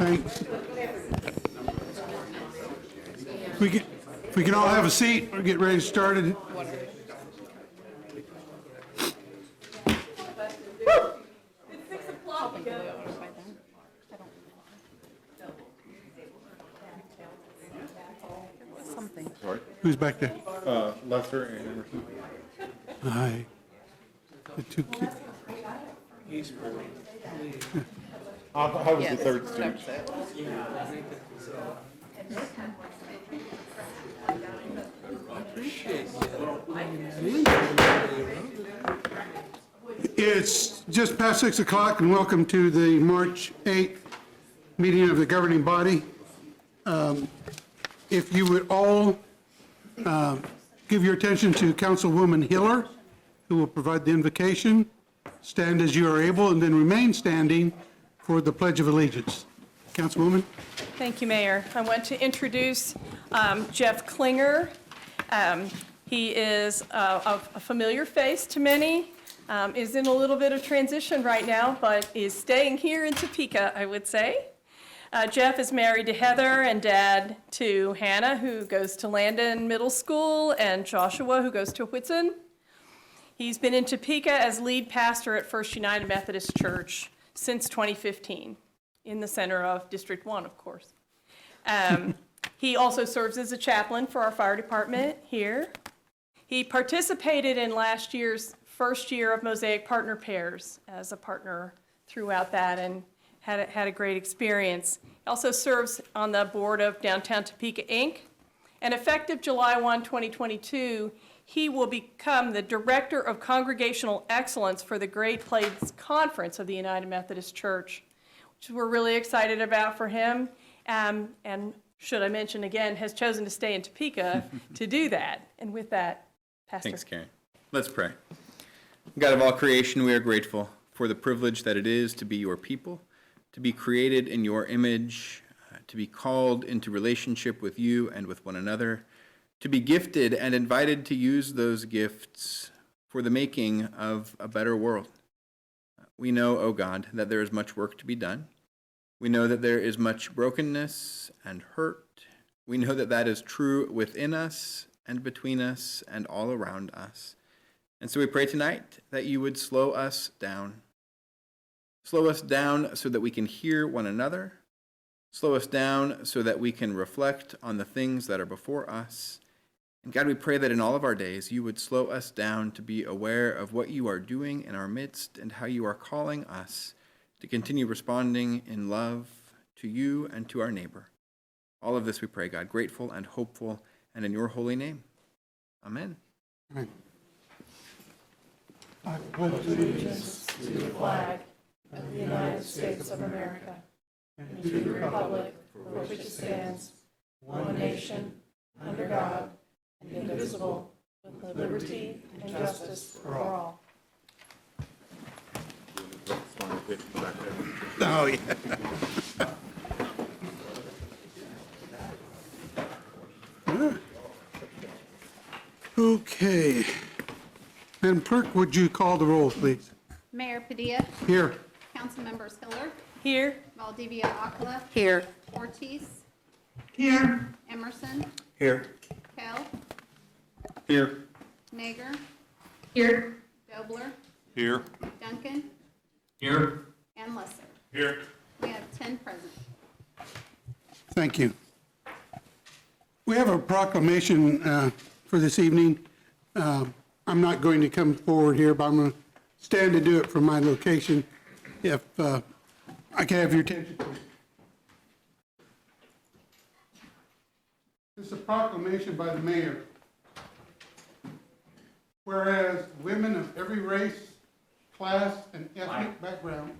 Thanks. If we can all have a seat, we'll get ready to start it. Who's back there? Lester and Emerson. Hi. The two kids. I was the third student. It's just past 6 o'clock, and welcome to the March 8th meeting of the governing body. If you would all give your attention to Councilwoman Hiller, who will provide the invocation. Stand as you are able, and then remain standing for the Pledge of Allegiance. Councilwoman? Thank you, Mayor. I want to introduce Jeff Klinger. He is a familiar face to many, is in a little bit of transition right now, but is staying here in Topeka, I would say. Jeff is married to Heather and dad to Hannah, who goes to Landon Middle School, and Joshua, who goes to Whitson. He's been in Topeka as lead pastor at First United Methodist Church since 2015, in the center of District 1, of course. He also serves as a chaplain for our fire department here. He participated in last year's first year of Mosaic Partner Pairs as a partner throughout that, and had a great experience. He also serves on the board of Downtown Topeka, Inc., and effective July 1, 2022, he will become the Director of Congregational Excellence for the Great Plains Conference of the United Methodist Church, which we're really excited about for him, and should I mention again, has chosen to stay in Topeka to do that. And with that, Pastor. Thanks, Karen. Let's pray. God of all creation, we are grateful for the privilege that it is to be your people, to be created in your image, to be called into relationship with you and with one another, to be gifted and invited to use those gifts for the making of a better world. We know, O God, that there is much work to be done. We know that there is much brokenness and hurt. We know that that is true within us and between us and all around us. And so we pray tonight that you would slow us down. Slow us down so that we can hear one another. Slow us down so that we can reflect on the things that are before us. And God, we pray that in all of our days, you would slow us down to be aware of what you are doing in our midst and how you are calling us to continue responding in love to you and to our neighbor. All of this we pray, God, grateful and hopeful, and in your holy name. Amen. Amen. Allegiance to the flag of the United States of America and to the republic for which it stands, one nation, under God, indivisible, with liberty and justice for all. Oh, yeah. Okay. Madam Clerk, would you call the roll, please? Mayor Padilla, Here. Council Members Hiller, Here. Valdivia Aquila, Here. Ortiz, Here. Emerson, Here. Kell, Here. Nager, Here. Dobler, Here. Duncan, Here. and Lesser. Here. We have 10 present. Thank you. We have a proclamation for this evening. I'm not going to come forward here, but I'm going to stand to do it from my location. If I can have your attention, please. This is a proclamation by the mayor. Whereas women of every race, class, and ethnic background.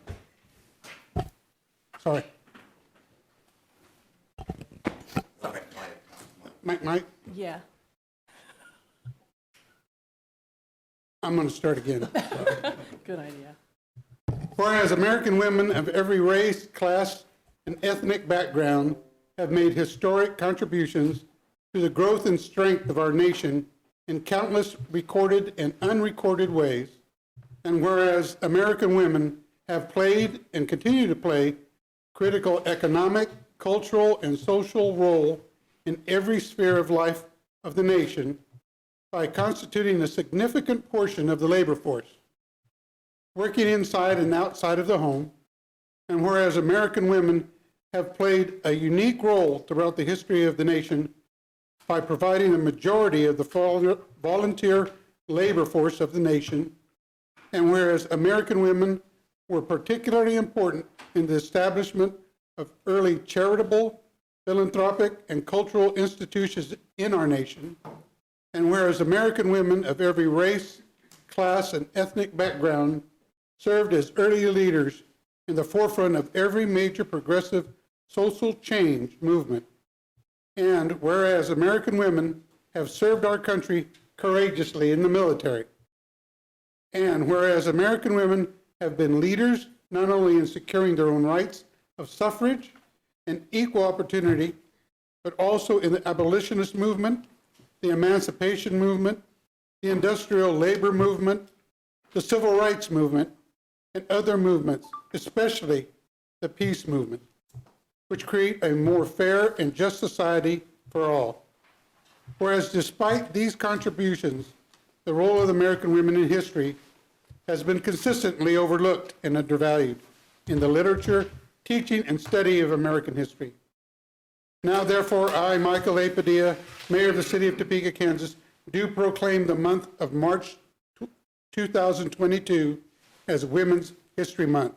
Sorry. Mike? Yeah. I'm going to start again. Good idea. Whereas American women of every race, class, and ethnic background have made historic contributions to the growth and strength of our nation in countless recorded and unrecorded ways, and whereas American women have played and continue to play critical economic, cultural, and social role in every sphere of life of the nation by constituting a significant portion of the labor force, working inside and outside of the home, and whereas American women have played a unique role throughout the history of the nation by providing a majority of the volunteer labor force of the nation, and whereas American women were particularly important in the establishment of early charitable, philanthropic, and cultural institutions in our nation, and whereas American women of every race, class, and ethnic background served as early leaders in the forefront of every major progressive social change movement, and whereas American women have served our country courageously in the military, and whereas American women have been leaders not only in securing their own rights of suffrage and equal opportunity, but also in the abolitionist movement, the emancipation movement, the industrial labor movement, the civil rights movement, and other movements, especially the peace movement, which create a more fair and just society for all. Whereas despite these contributions, the role of American women in history has been consistently overlooked and undervalued in the literature, teaching, and study of American history. Now, therefore, I, Michael A. Padilla, Mayor of the City of Topeka, Kansas, do proclaim the month of March 2022 as Women's History Month.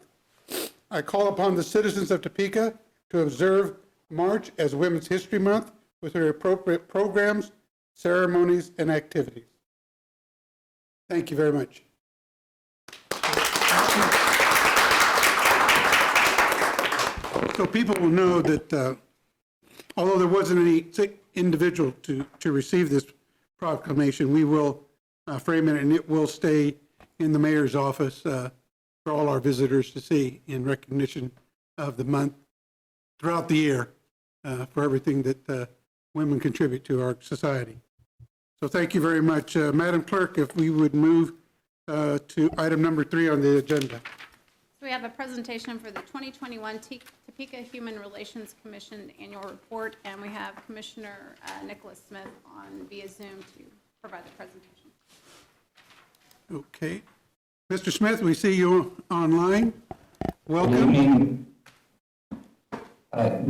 I call upon the citizens of Topeka to observe March as Women's History Month with their appropriate programs, ceremonies, and activities. Thank you very much. So people will know that although there wasn't any individual to receive this proclamation, we will frame it, and it will stay in the mayor's office for all our visitors to see in recognition of the month throughout the year for everything that women contribute to our society. So thank you very much. Madam Clerk, if we would move to item number 3 on the agenda. So we have a presentation for the 2021 Topeka Human Relations Commission Annual Report, and we have Commissioner Nicholas Smith on via Zoom to provide the presentation. Okay. Mr. Smith, we see you online. Welcome. Good evening.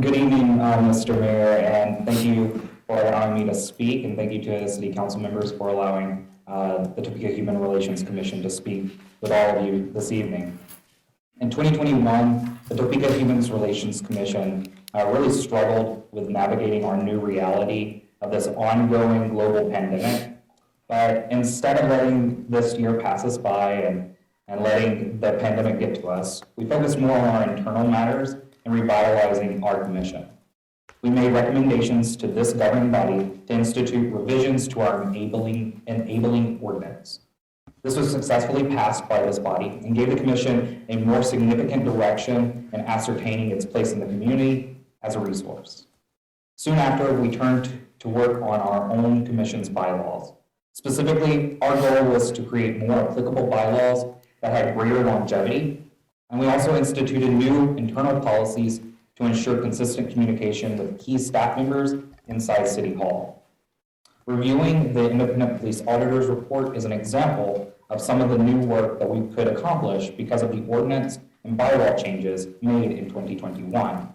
Good evening, Mr. Mayor, and thank you for allowing me to speak, and thank you to the city council members for allowing the Topeka Human Relations Commission to speak with all of you this evening. In 2021, the Topeka Human Relations Commission really struggled with navigating our new reality of this ongoing global pandemic. But instead of letting this year pass us by and letting the pandemic get to us, we focused more on our internal matters and revitalizing our commission. We made recommendations to this governing body to institute revisions to our enabling ordinance. This was successfully passed by this body and gave the commission a more significant direction in ascertaining its place in the community as a resource. Soon after, we turned to work on our own commission's bylaws. Specifically, our goal was to create more applicable bylaws that had greater longevity, and we also instituted new internal policies to ensure consistent communication with key staff members inside City Hall. Reviewing the independent police auditor's report is an example of some of the new work that we could accomplish because of the ordinance and bylaw changes made in 2021.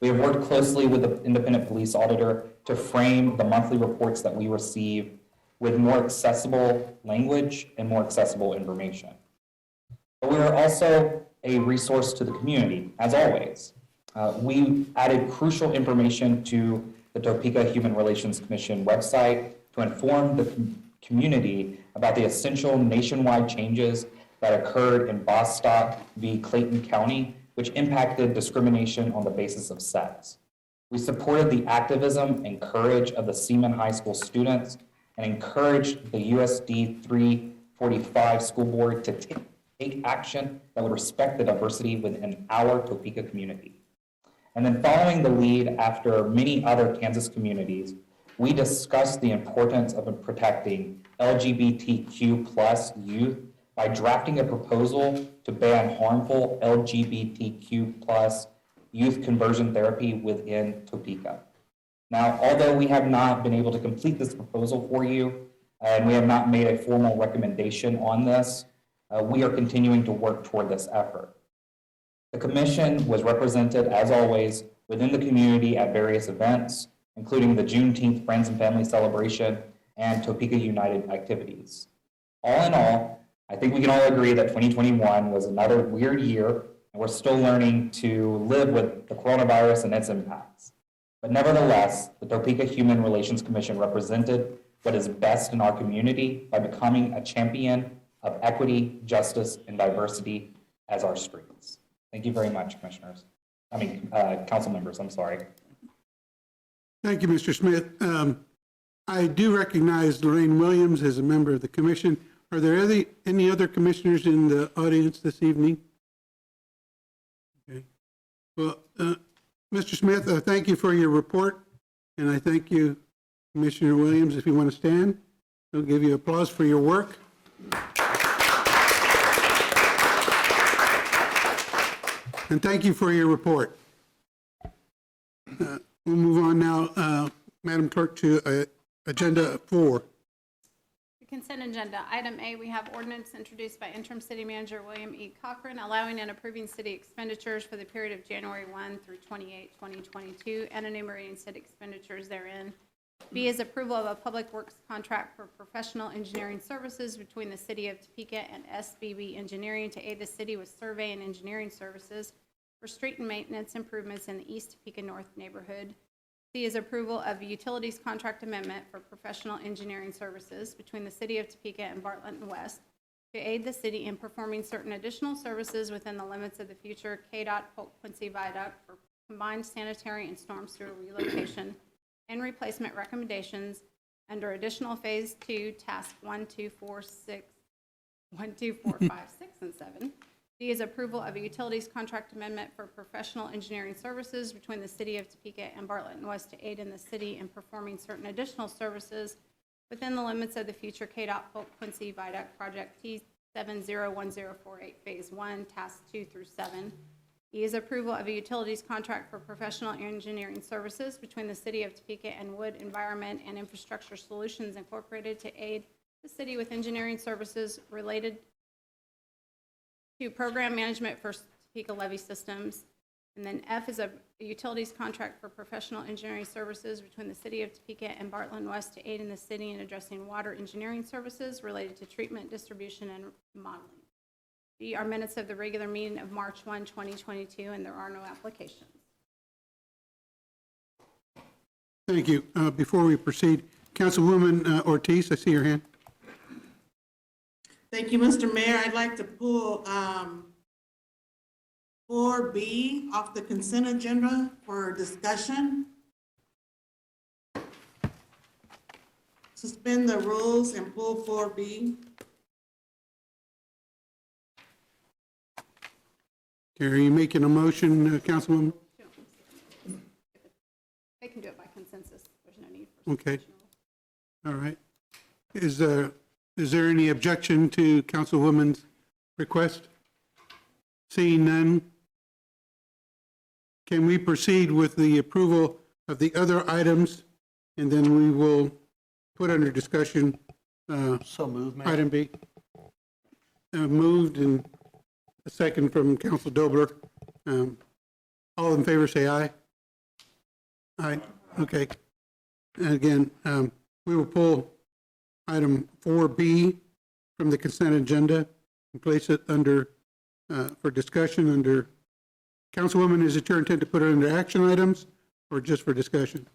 We have worked closely with the independent police auditor to frame the monthly reports that we receive with more accessible language and more accessible information. But we are also a resource to the community, as always. We added crucial information to the Topeka Human Relations Commission website to inform the community about the essential nationwide changes that occurred in Bostock v. Clayton County, which impacted discrimination on the basis of sex. We supported the activism and courage of the Seaman High School students and encouraged the USD 345 school board to take action that would respect the diversity within our Topeka community. And then following the lead after many other Kansas communities, we discussed the importance of protecting LGBTQ+ youth by drafting a proposal to ban harmful LGBTQ+ youth conversion therapy within Topeka. Now, although we have not been able to complete this proposal for you, and we have not made a formal recommendation on this, we are continuing to work toward this effort. The commission was represented, as always, within the community at various events, including the Juneteenth Friends and Family Celebration and Topeka United activities. All in all, I think we can all agree that 2021 was another weird year, and we're still learning to live with the coronavirus and its impacts. But nevertheless, the Topeka Human Relations Commission represented what is best in our community by becoming a champion of equity, justice, and diversity as our streets. Thank you very much, council members, I'm sorry. Thank you, Mr. Smith. I do recognize Lorraine Williams as a member of the commission. Are there any other commissioners in the audience this evening? Okay. Well, Mr. Smith, thank you for your report, and I thank you, Commissioner Williams. If you want to stand, I'll give you applause for your work. And thank you for your report. We'll move on now, Madam Clerk, to Agenda 4. The consent agenda. Item A, we have ordinance introduced by interim city manager William E. Cochran, allowing and approving city expenditures for the period of January 1 through 28, 2022, and enumerating city expenditures therein. B is approval of a public works contract for professional engineering services between the city of Topeka and SBB Engineering to aid the city with survey and engineering services for street and maintenance improvements in the East Topeka North neighborhood. C is approval of a utilities contract amendment for professional engineering services between the city of Topeka and Bartlett and West to aid the city in performing certain additional services within the limits of the future KDOT Polk Quincy Viaduct for combined sanitary and storm sewer relocation and replacement recommendations under additional Phase 2, Task 1, 2, 4, 6, 1, 2, 4, 5, 6, and 7. D is approval of a utilities contract amendment for professional engineering services between the city of Topeka and Bartlett and West to aid in the city in performing certain additional services within the limits of the future KDOT Polk Quincy Viaduct Project T701048 Phase 1, Task 2 through 7. E is approval of a utilities contract for professional engineering services between the city of Topeka and Wood Environment and Infrastructure Solutions Incorporated to aid the city with engineering services related to program management for Topeka levee systems. And then F is a utilities contract for professional engineering services between the city of Topeka and Bartlett and West to aid in the city in addressing water engineering services related to treatment, distribution, and modeling. G are minutes of the regular meeting of March 1, 2022, and there are no applications. Thank you. Before we proceed, Councilwoman Ortiz, I see your hand. Thank you, Mr. Mayor. I'd like to pull 4B off the consent agenda for discussion. Suspend the rules and pull 4B. Are you making a motion, Councilwoman? They can do it by consensus. There's no need for Okay. suspension. All right. Is there any objection to Councilwoman's request? Seeing none, can we proceed with the approval of the other items? And then we will put under discussion So moved, Mayor. item B. Moved, and a second from Council Dobler. All in favor, say aye. Aye, okay. And again, we will pull item 4B from the consent agenda and place it under, for discussion under, Councilwoman, is it your intent to put it under action items or just for discussion?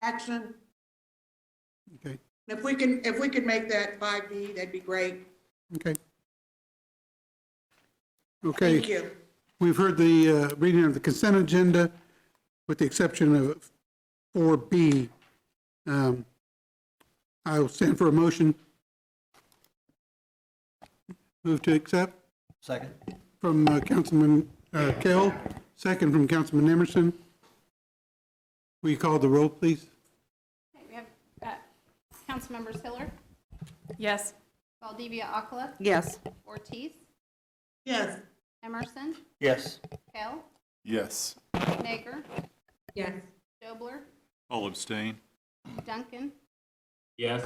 Action. Okay, If we could make that 5B, that'd be great. okay. Okay. Thank you. We've heard the reading of the consent agenda with the exception of 4B. I'll stand for a motion. Move to accept Second. from Councilman Kell, second from Councilman Emerson. Will you call the roll, please? Okay, we have council members Hiller, Yes. Valdivia Akala, Yes. Ortiz, Yes. Emerson, Yes. Kell, Yes. Nager, Yes. Dobler, I'll abstain. Duncan, Yes.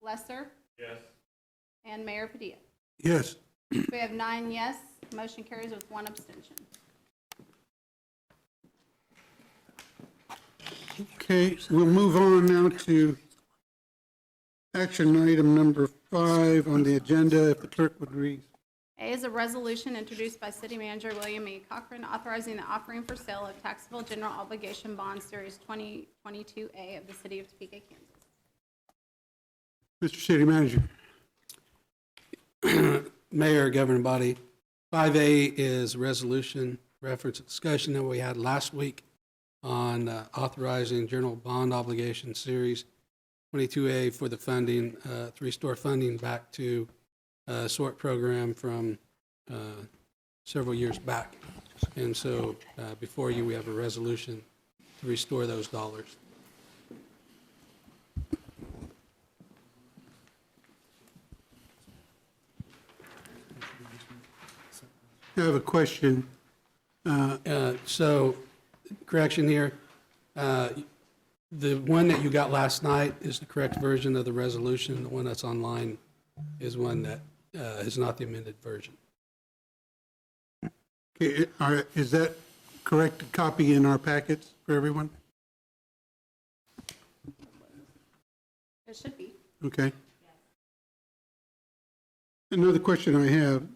Lesser, Yes. and Mayor Padilla. Yes. We have 9 yes, motion carries with 1 abstention. Okay, we'll move on now to action item number 5 on the agenda, if the clerk would read. A is a resolution introduced by City Manager William E. Cochran authorizing the offering for sale of taxable general obligation bonds series 2022A of the City of Topeka, Kansas. Mr. City Manager. Mayor, governing body, 5A is resolution reference discussion that we had last week on authorizing general bond obligation series 22A for the funding, to restore funding back to SORT program from several years back. And so before you, we have a resolution to restore those dollars. I have a question. So, correction here, the one that you got last night is the correct version of the resolution. The one that's online is one that is not the amended version. Okay, is that correct copy in our packets for everyone? It should be. Okay. Another question I have,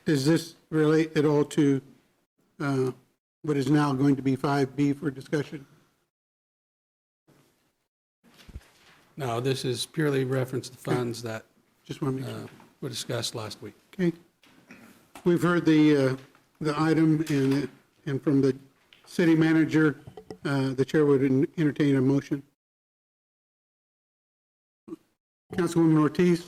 does this relate at all to what is now going to be 5B for discussion? No, this is purely reference to funds that Just want to make sure. were discussed last week. Okay. We've heard the item and from the city manager, the chair would entertain a motion. Councilwoman Ortiz?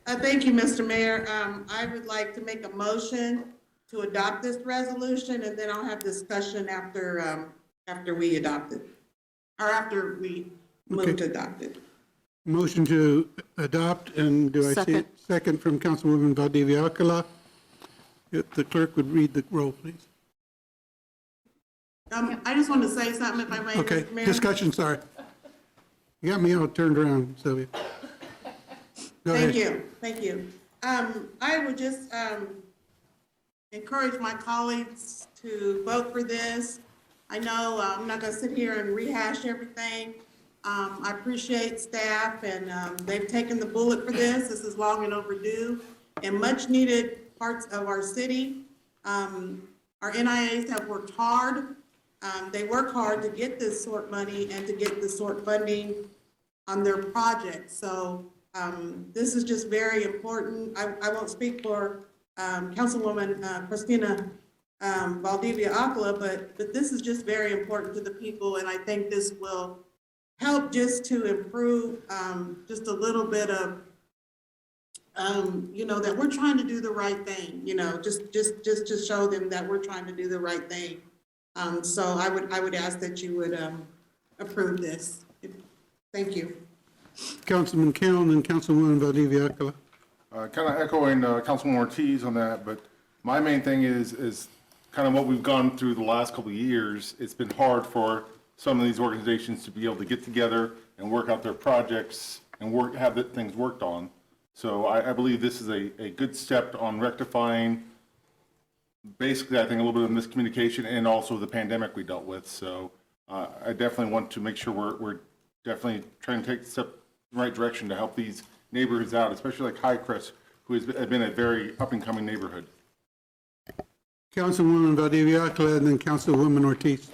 Thank you, Mr. Mayor. I would like to make a motion to adopt this resolution, and then I'll have discussion after we adopt it, or after we move to adopt it. Motion to adopt, and do I see it? Second from Councilwoman Valdivia Alcala. If the clerk would read the roll, please. I just want to say something, if I may, Okay, Mr. Mayor. discussion, sorry. You got me all turned around, Sylvia. Go ahead. Thank you. I would just encourage my colleagues to vote for this. I know I'm not going to sit here and rehash everything. I appreciate staff, and they've taken the bullet for this. This is long and overdue, and much needed parts of our city. Our NIAs have worked hard. They work hard to get this SORT money and to get the SORT funding on their projects. So this is just very important. I won't speak for Councilwoman Christina Valdivia Acala, but this is just very important to the people, and I think this will help just to improve just a little bit of, that we're trying to do the right thing, just to show them that we're trying to do the right thing. So I would ask that you would approve this. Thank you. Councilman Kell and Councilwoman Valdivia Alcala. Kind of echoing Councilman Ortiz on that, but my main thing is kind of what we've gone through the last couple of years. It's been hard for some of these organizations to be able to get together and work out their projects and have things worked on. So I believe this is a good step on rectifying, basically, I think, a little bit of miscommunication and also the pandemic we dealt with. So I definitely want to make sure we're definitely trying to take the step in the right direction to help these neighborhoods out, especially like Highcrest, who has been a very up-and-coming neighborhood. Councilwoman Valdivia Alcala and then Councilwoman Ortiz.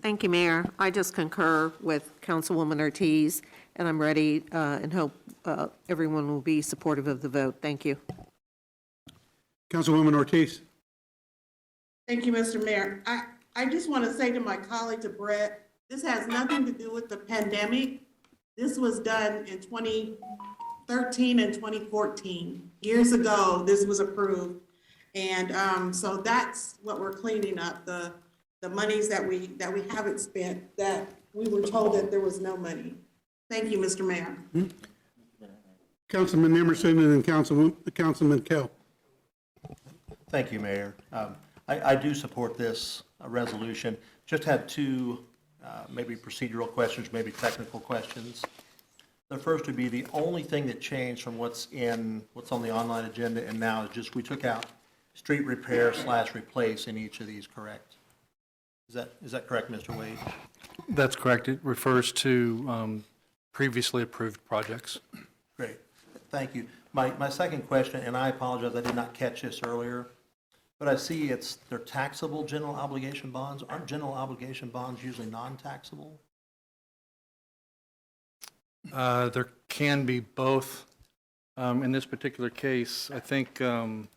Thank you, Mayor. I just concur with Councilwoman Ortiz, and I'm ready and hope everyone will be supportive of the vote. Thank you. Councilwoman Ortiz. Thank you, Mr. Mayor. I just want to say to my colleague, to Brett, this has nothing to do with the pandemic. This was done in 2013 and 2014. Years ago, this was approved. And so that's what we're cleaning up, the monies that we haven't spent, that we were told that there was no money. Thank you, Mr. Mayor. Councilman Emerson and then Councilman Kell. Thank you, Mayor. I do support this resolution. Just had two maybe procedural questions, maybe technical questions. The first would be the only thing that changed from what's on the online agenda and now is just we took out street repair / replace in each of these, correct? Is that correct, Mr. Wade? That's correct. It refers to previously approved projects. Great, thank you. My second question, and I apologize, I did not catch this earlier, but I see they're taxable general obligation bonds. Aren't general obligation bonds usually non-taxable? There can be both. In this particular case, I think our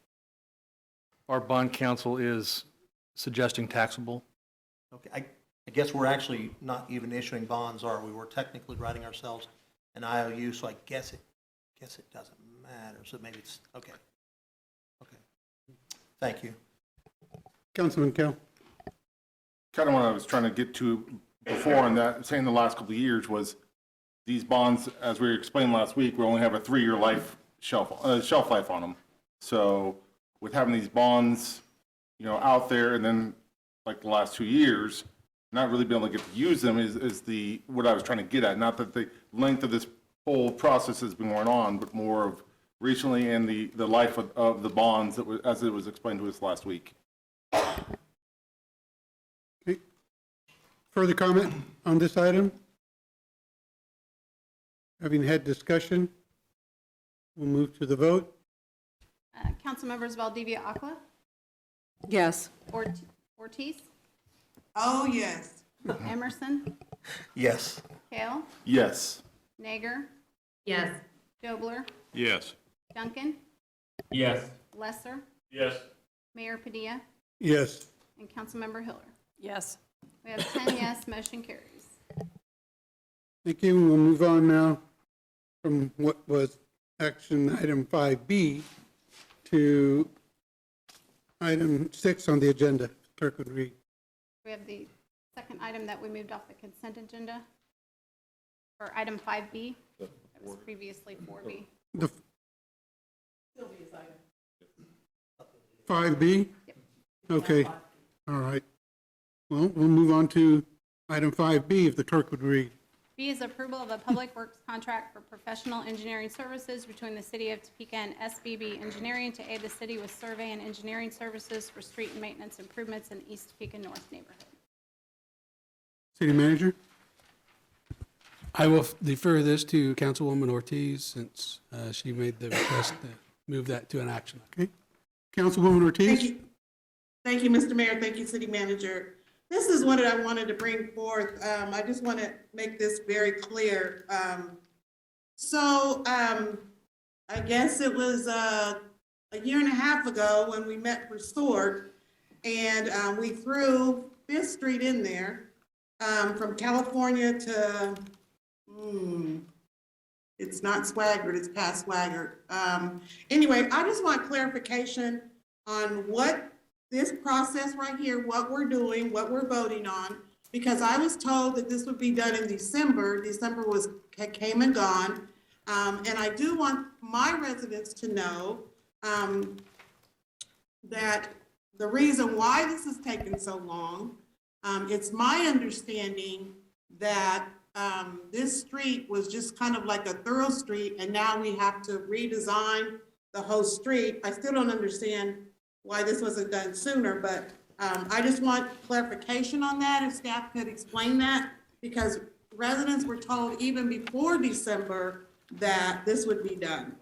bond counsel is suggesting taxable. Okay, I guess we're actually not even issuing bonds, are we? We're technically writing ourselves an IOU, so I guess it doesn't matter. So maybe it's, okay. Okay. Thank you. Councilman Kell? Kind of what I was trying to get to before on that, saying the last couple of years was these bonds, as we explained last week, we only have a 3-year shelf life on them. So with having these bonds, out there, and then like the last 2 years, not really being able to get to use them is what I was trying to get at. Not that the length of this whole process has been going on, but more of recently and the life of the bonds as it was explained to us last week. Okay. Further comment on this item? Having had discussion, we'll move to the vote. Council members Valdivia Aqua, Yes. Ortiz, Oh, yes. Emerson, Yes. Kale, Yes. Nager, Yes. Dobler, Yes. Duncan, Yes. Lesser, Yes. Mayor Padilla, Yes. and Councilmember Hiller. Yes. We have 10 yes, motion carries. Thank you. We'll move on now from what was action item 5B to item 6 on the agenda. Clerk would read. We have the second item that we moved off the consent agenda, or item 5B. That was previously 4B. The 5B? Okay. All right. Well, we'll move on to item 5B, if the clerk would read. B is approval of a public works contract for professional engineering services between the City of Topeka and SBB Engineering to aid the city with survey and engineering services for street and maintenance improvements in East Topeka North neighborhood. City Manager? I will defer this to Councilwoman Ortiz since she made the request to move that to an action. Okay. Councilwoman Ortiz? Thank you. Thank you, Mr. Mayor. Thank you, City Manager. This is what I wanted to bring forth. I just want to make this very clear. I guess it was a year and a half ago when we met for SORT, and we threw Fifth Street in there from California to, it's not Swaggart, it's past Swaggart. Anyway, I just want clarification on what this process right here, what we're doing, what we're voting on, because I was told that this would be done in December. December came and gone. And I do want my residents to know that the reason why this is taking so long, it's my understanding that this street was just kind of like a thorough street, and now we have to redesign the whole street. I still don't understand why this wasn't done sooner, but I just want clarification on that, if staff could explain that, because residents were told even before December that this would be done.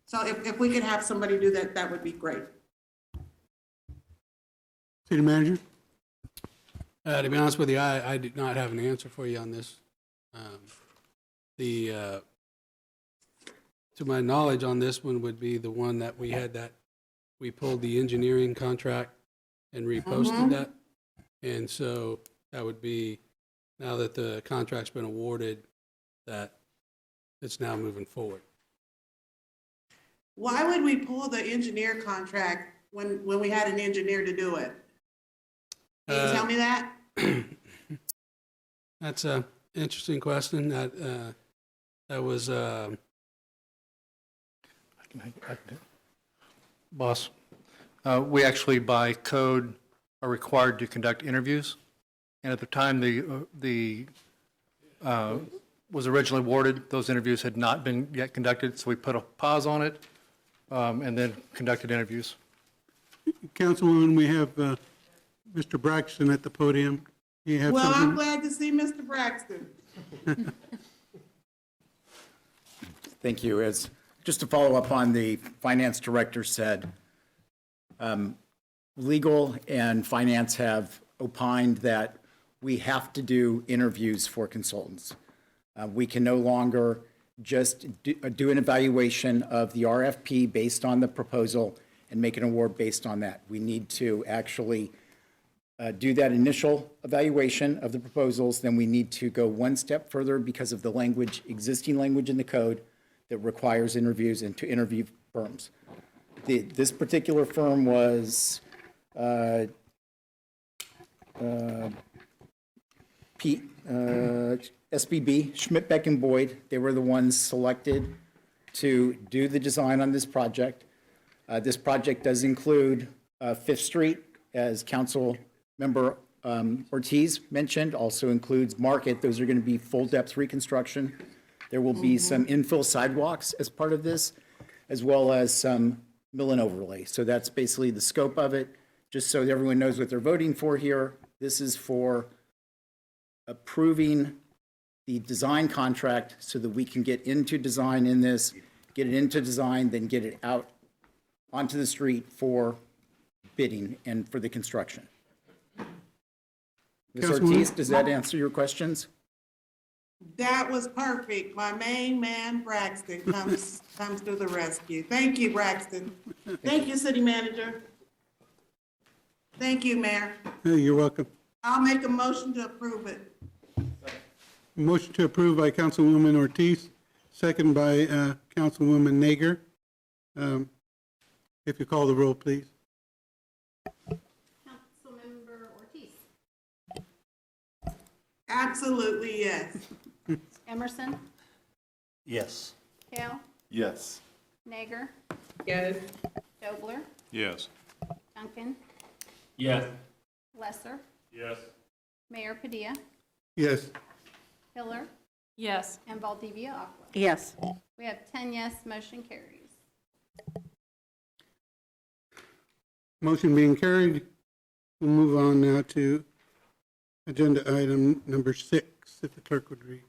So if we could have somebody do that, that would be great. City Manager? To be honest with you, I did not have an answer for you on this. To my knowledge on this one would be the one that we had that we pulled the engineering contract and reposted that. And so that would be, now that the contract's been awarded, that it's now moving forward. Why would we pull the engineer contract when we had an engineer to do it? Can you tell me that? That's a interesting question. That was, Boss, We actually, by code, are required to conduct interviews. And at the time the was originally awarded, those interviews had not been yet conducted, so we put a pause on it and then conducted interviews. Councilwoman, we have Mr. Braxton at the podium. You have Well, I'm something? glad to see Mr. Braxton. Thank you. Just to follow up on the finance director said, legal and finance have opined that we have to do interviews for consultants. We can no longer just do an evaluation of the RFP based on the proposal and make an award based on that. We need to actually do that initial evaluation of the proposals. Then we need to go one step further because of the language, existing language in the code that requires interviews and to interview firms. This particular firm was SBB, Schmidt, Beck and Boyd. They were the ones selected to do the design on this project. This project does include Fifth Street, as Council Member Ortiz mentioned, also includes Market. Those are going to be full-depth reconstruction. There will be some infill sidewalks as part of this, as well as some mill and overlay. So that's basically the scope of it. Just so everyone knows what they're voting for here, this is for approving the design contract so that we can get into design in this, get it into design, then get it out onto the street for bidding and for the construction. Ms. Ortiz, does that answer your questions? That was perfect. My main man, Braxton, comes to the rescue. Thank you, Braxton. Thank you, City Manager. Thank you, Mayor. Hey, you're welcome. I'll make a motion to approve it. Motion to approve by Councilwoman Ortiz, second by Councilwoman Nager. If you call the roll, please. Councilmember Ortiz. Absolutely, yes. Emerson. Yes. Kale. Yes. Nager. Yes. Dobler. Yes. Duncan. Yes. Lesser. Yes. Mayor Padilla. Yes. Hiller. Yes. And Valdivia Aqua. Yes. We have 10 yes, motion carries. Motion being carried. We'll move on now to agenda item number 6, if the clerk would read.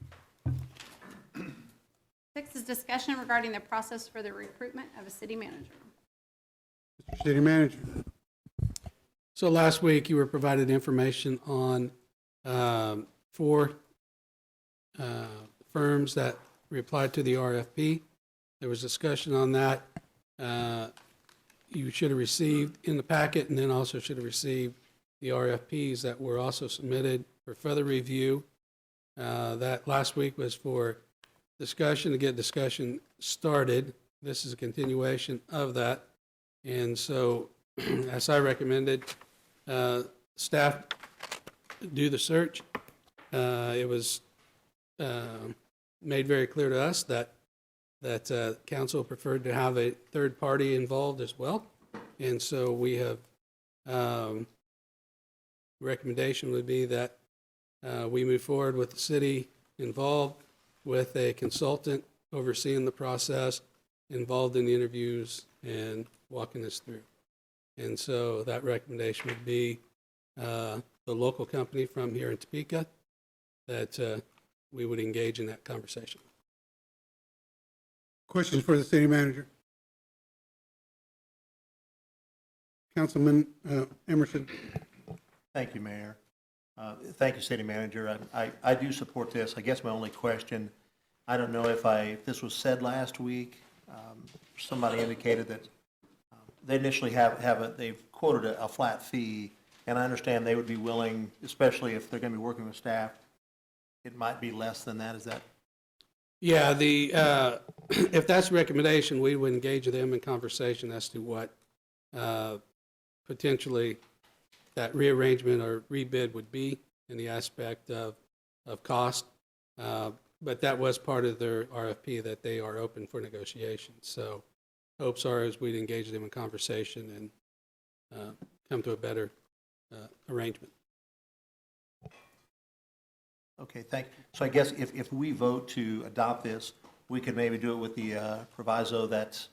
6 is discussion regarding the process for the recruitment of a city manager. Mr. City Manager. So last week, you were provided information on 4 firms that replied to the RFP. There was discussion on that. You should have received in the packet, and then also should have received the RFPs that were also submitted for further review. That last week was for discussion, to get discussion started. This is a continuation of that. And so, as I recommended, staff do the search. It was made very clear to us that council preferred to have a third party involved as well. And so we have, recommendation would be that we move forward with the city involved, with a consultant overseeing the process, involved in the interviews and walking us through. And so that recommendation would be the local company from here in Topeka, that we would engage in that conversation. Questions for the City Manager? Councilman Emerson. Thank you, Mayor. Thank you, City Manager. I do support this. I guess my only question, I don't know if this was said last week. Somebody indicated that they initially they've quoted a flat fee, and I understand they would be willing, especially if they're going to be working with staff, it might be less than that. Is that? Yeah, if that's a recommendation, we would engage them in conversation as to what potentially that rearrangement or rebid would be in the aspect of cost. But that was part of their RFP, that they are open for negotiation. So hopes are as we'd engage them in conversation come to a better arrangement. Okay, so I guess if we vote to adopt this, we could maybe do it with the proviso that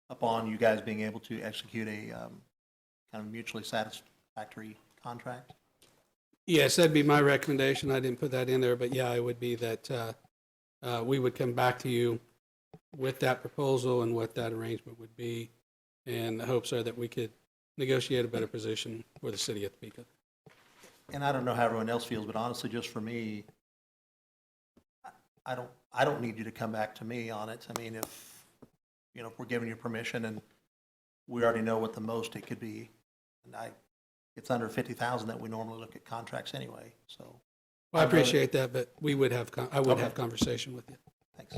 upon you guys being able to execute a kind of mutually satisfactory contract? Yes, that'd be my recommendation. I didn't put that in there, but yeah, it would be that we would come back to you with that proposal and what that arrangement would be. And the hopes are that we could negotiate a better position for the city of Topeka. And I don't know how everyone else feels, but honestly, just for me, I don't need you to come back to me on it. I mean, if we're giving you permission and we already know what the most it could be, and it's under 50,000 that we normally look at contracts anyway, so. Well, I appreciate that, but we would have, I would have conversation with you. Thanks.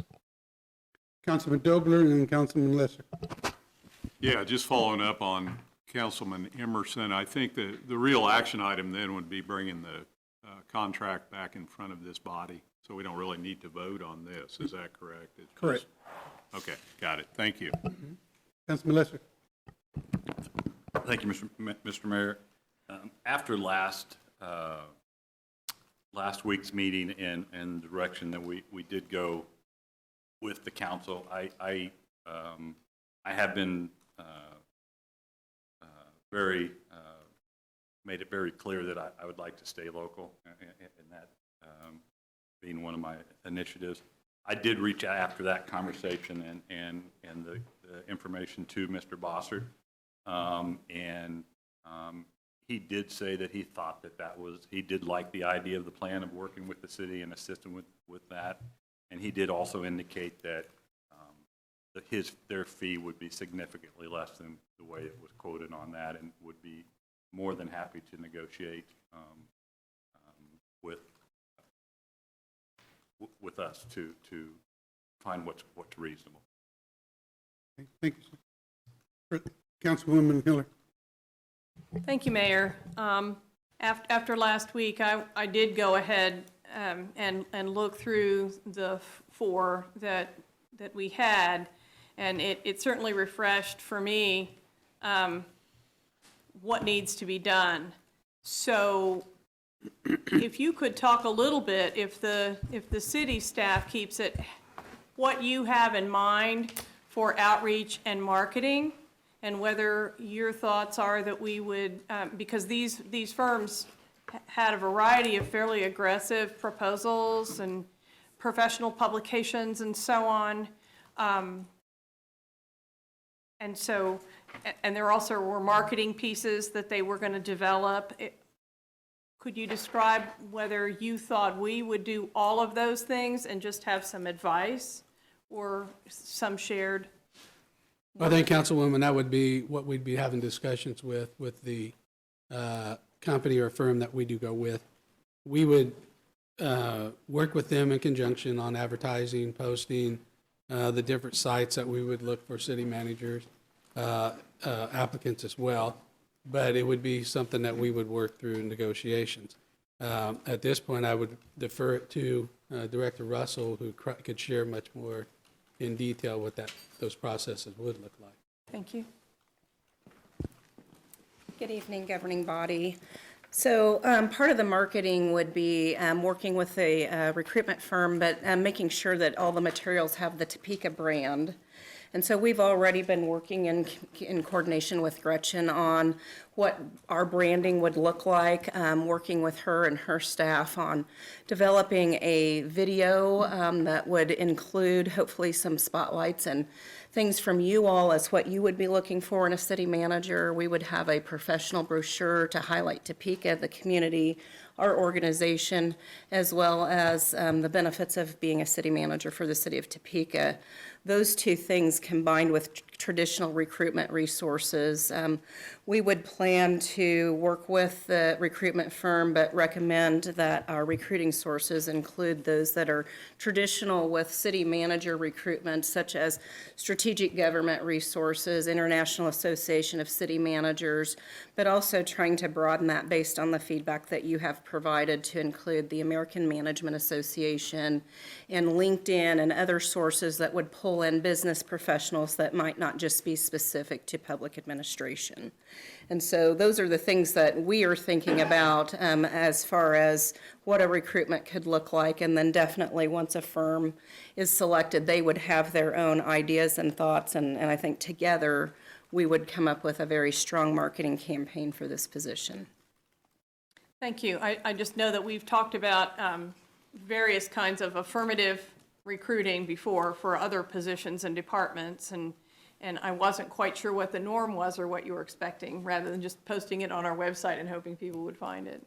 Councilman Dobler and then Councilman Lesser. Yeah, just following up on Councilman Emerson, I think the real action item then would be bringing the contract back in front of this body, so we don't really need to vote on this. Is that correct? Correct. Okay, got it. Thank you. Councilman Lesser. Thank you, Mr. Mayor. After last week's meeting and direction that we did go with the council, I have been made it very clear that I would like to stay local, and that being one of my initiatives. I did reach out after that conversation and the information to Mr. Bossert, and he did say that he thought he did like the idea of the plan of working with the city and assisting with that, and he did also indicate that their fee would be significantly less than the way it was quoted on that, and would be more than happy to negotiate with us to find what's reasonable. Thank you, sir. Councilwoman Hiller. Thank you, Mayor. After last week, I did go ahead and look through the four that we had, and it certainly refreshed for me what needs to be done. So if you could talk a little bit, if the city staff keeps it, what you have in mind for outreach and marketing, and whether your thoughts are that we would, because these firms had a variety of fairly aggressive proposals and professional publications and so on. And there also were marketing pieces that they were going to develop. Could you describe whether you thought we would do all of those things and just have some advice or some shared? I think, Councilwoman, that would be what we'd be having discussions with the company or firm that we do go with. We would work with them in conjunction on advertising, posting, the different sites that we would look for city managers, applicants as well. But it would be something that we would work through in negotiations. At this point, I would defer it to Director Russell, who could share much more in detail what those processes would look like. Thank you. Good evening, governing body. So part of the marketing would be working with a recruitment firm, but making sure that all the materials have the Topeka brand. And so we've already been working in coordination with Gretchen on what our branding would look like, working with her and her staff on developing a video that would include hopefully some spotlights and things from you all as what you would be looking for in a city manager. We would have a professional brochure to highlight Topeka, the community, our organization, as well as the benefits of being a city manager for the city of Topeka. Those two things combined with traditional recruitment resources. We would plan to work with the recruitment firm, but recommend that our recruiting sources include those that are traditional with city manager recruitment, such as strategic government resources, International Association of City Managers, but also trying to broaden that based on the feedback that you have provided to include the American Management Association and LinkedIn and other sources that would pull in business professionals that might not just be specific to public administration. And so those are the things that we are thinking about as far as what a recruitment could look like. And then definitely once a firm is selected, they would have their own ideas and thoughts. And I think together we would come up with a very strong marketing campaign for this position. Thank you. I just know that we've talked about various kinds of affirmative recruiting before for other positions and departments, and I wasn't quite sure what the norm was or what you were expecting, rather than just posting it on our website and hoping people would find it,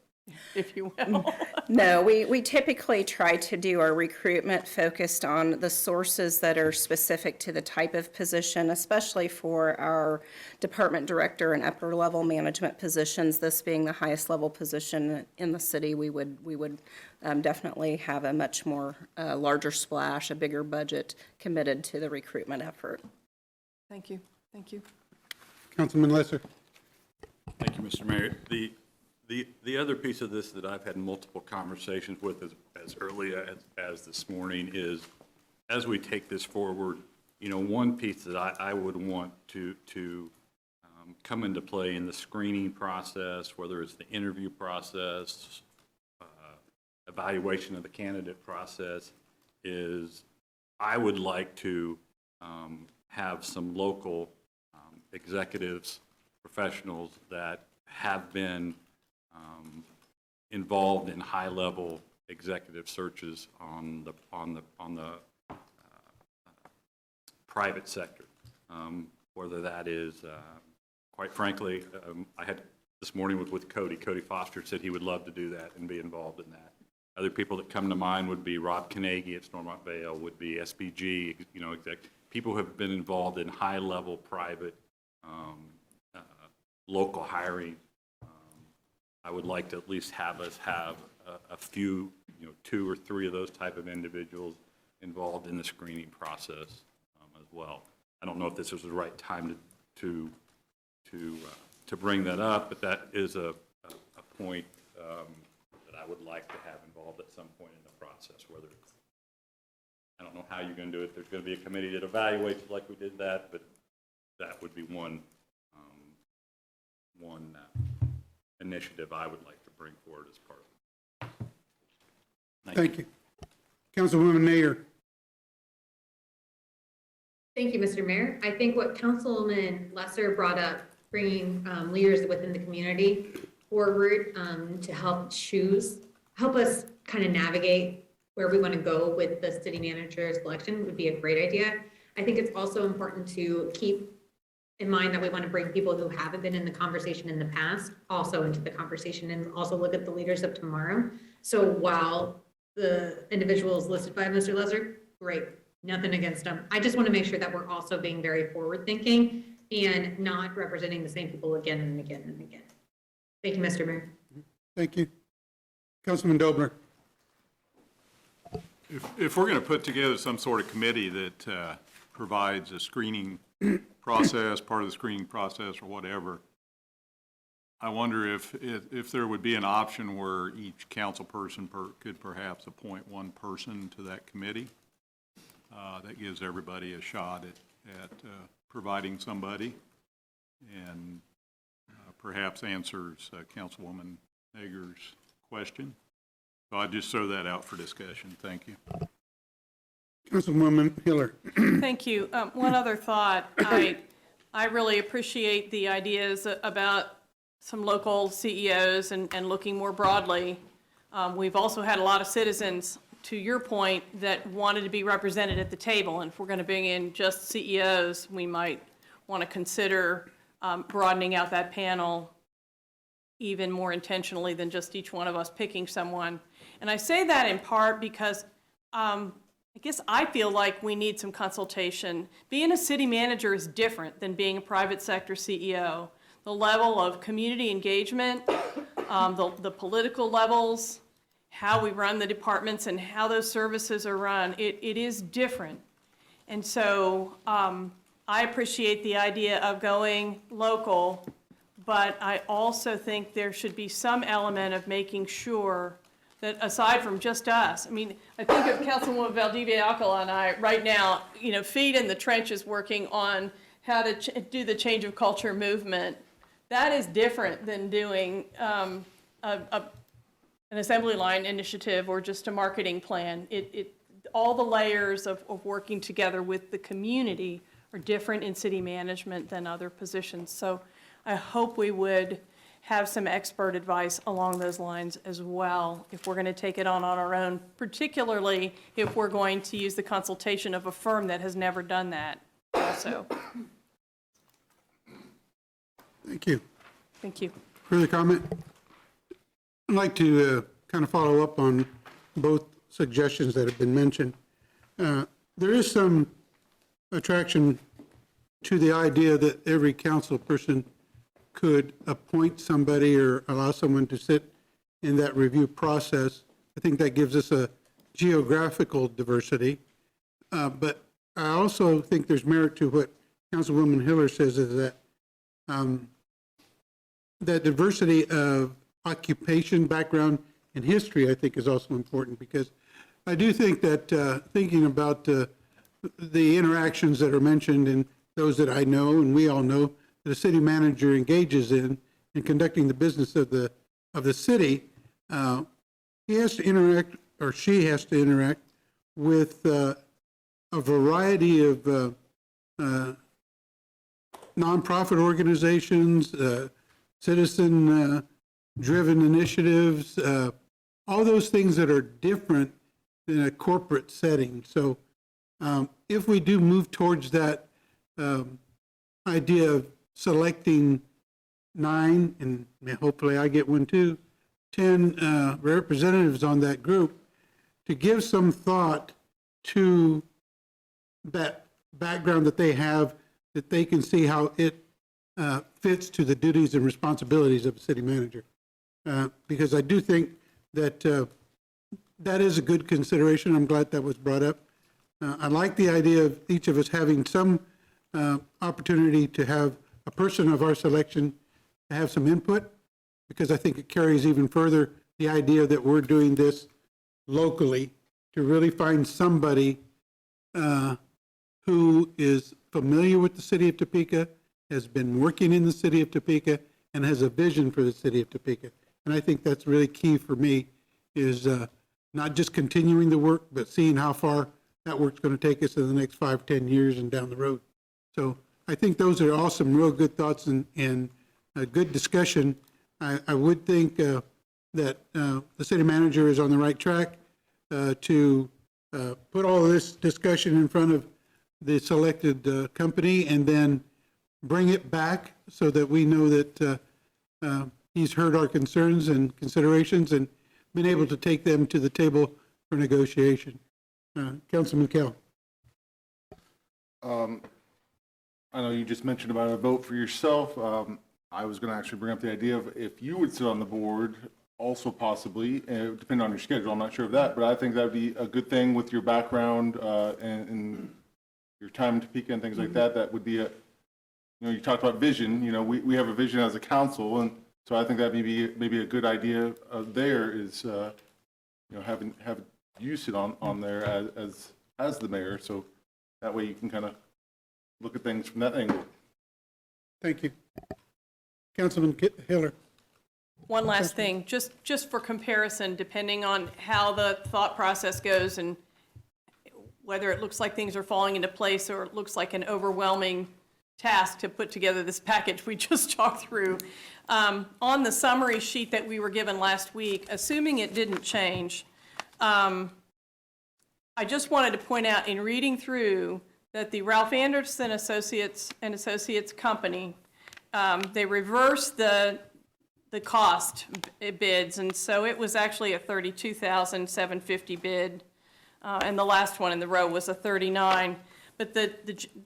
if you will. No, we typically try to do our recruitment focused on the sources that are specific to the type of position, especially for our department director and upper level management positions. This being the highest level position in the city, we would definitely have a much more larger splash, a bigger budget committed to the recruitment effort. Thank you. Thank you. Councilman Lesser. Thank you, Mr. Mayor. The other piece of this that I've had multiple conversations with as early as this morning is, as we take this forward, you know, one piece that I would want to come into play in the screening process, whether it's the interview process, evaluation of the candidate process, is I would like to have some local executives, professionals that have been involved in high-level executive searches on the private sector, whether that is, quite frankly, I had this morning with Cody. Cody Foster said he would love to do that and be involved in that. Other people that come to mind would be Rob Carnegie at Stormont Vale, would be SBG, you know, people who have been involved in high-level private local hiring. I would like to at least have us have a few, you know, 2 or 3 of those type of individuals involved in the screening process as well. I don't know if this is the right time to bring that up, but that is a point that I would like to have involved at some point in the process. Whether it's, I don't know how you're going to do it. There's going to be a committee that evaluates like we did that, but that would be one initiative I would like to bring forward as part of it. Thank you. Councilwoman Mayer. Thank you, Mr. Mayor. I think what Councilman Lesser brought up, bringing leaders within the community forward to help us kind of navigate where we want to go with the city manager selection would be a great idea. I think it's also important to keep in mind that we want to bring people who haven't been in the conversation in the past also into the conversation, and also look at the leaders of tomorrow. So while the individuals listed by Mr. Lesser, great, nothing against them. I just want to make sure that we're also being very forward thinking and not representing the same people again and again and again. Thank you, Mr. Mayor. Thank you. Councilman Dobler. If we're going to put together some sort of committee that provides a screening process, part of the screening process or whatever, I wonder if there would be an option where each council person could perhaps appoint one person to that committee. That gives everybody a shot at providing somebody, and perhaps answers Councilwoman Hager's question. So I'd just throw that out for discussion. Thank you. Councilwoman Hiller. Thank you. One other thought. I really appreciate the ideas about some local CEOs and looking more broadly. We've also had a lot of citizens, to your point, that wanted to be represented at the table. And if we're going to bring in just CEOs, we might want to consider broadening out that panel even more intentionally than just each one of us picking someone. And I say that in part because I guess I feel like we need some consultation. Being a city manager is different than being a private sector CEO. The level of community engagement, the political levels, how we run the departments and how those services are run, it is different. And so I appreciate the idea of going local, but I also think there should be some element of making sure that aside from just us, I mean, I think of Councilwoman Valdivia-Alcala and I right now, feet in the trenches working on how to do the change of culture movement That is different than doing an assembly line initiative or just a marketing plan. All the layers of working together with the community are different in city management than other positions. So I hope we would have some expert advice along those lines as well if we're going to take it on our own, particularly if we're going to use the consultation of a firm that has never done that also. Thank you. Thank you. Further comment? I'd like to kind of follow up on both suggestions that have been mentioned. There is some attraction to the idea that every council person could appoint somebody or allow someone to sit in that review process. I think that gives us a geographical diversity. But I also think there's merit to what Councilwoman Hiller says, is that that diversity of occupation, background, and history, I think, is also important, because I do think that thinking about the interactions that are mentioned and those that I know and we all know that a city manager engages in conducting the business of the city, he has to interact, or she has to interact with a variety of nonprofit organizations, citizen-driven initiatives, all those things that are different in a corporate setting. So if we do move towards that idea of selecting 9, and hopefully I get one too, 10 representatives on that group, to give some thought to that background that they have, that they can see how it fits to the duties and responsibilities of a city manager. Because I do think that that is a good consideration. I'm glad that was brought up. I like the idea of each of us having some opportunity to have a person of our selection to have some input, because I think it carries even further the idea that we're doing this locally to really find somebody who is familiar with the city of Topeka, has been working in the city of Topeka, and has a vision for the city of Topeka. And I think that's really key for me, is not just continuing the work, but seeing how far that work's going to take us in the next 5, 10 years and down the road. So I think those are all some real good thoughts and a good discussion. I would think that the city manager is on the right track to put all of this discussion in front of the selected company, and then bring it back so that we know that he's heard our concerns and considerations and been able to take them to the table for negotiation. Councilman Kell. I know you just mentioned about a vote for yourself. I was going to actually bring up the idea of if you would sit on the board, also possibly, depending on your schedule, I'm not sure of that, but I think that would be a good thing with your background and your time in Topeka and things like that. That would be a, you talked about vision, we have a vision as a council, and so I think that maybe a good idea there is, having you sit on there as the mayor, so that way you can kind of look at things from that angle. Thank you. Councilman Hiller. One last thing, just for comparison, depending on how the thought process goes and whether it looks like things are falling into place or it looks like an overwhelming task to put together this package we just talked through. On the summary sheet that we were given last week, assuming it didn't change, I just wanted to point out in reading through that the Ralph Anderson Associates company, they reversed the cost bids, and so it was actually a $32,750 bid, and the last one in the row was a $39,000. But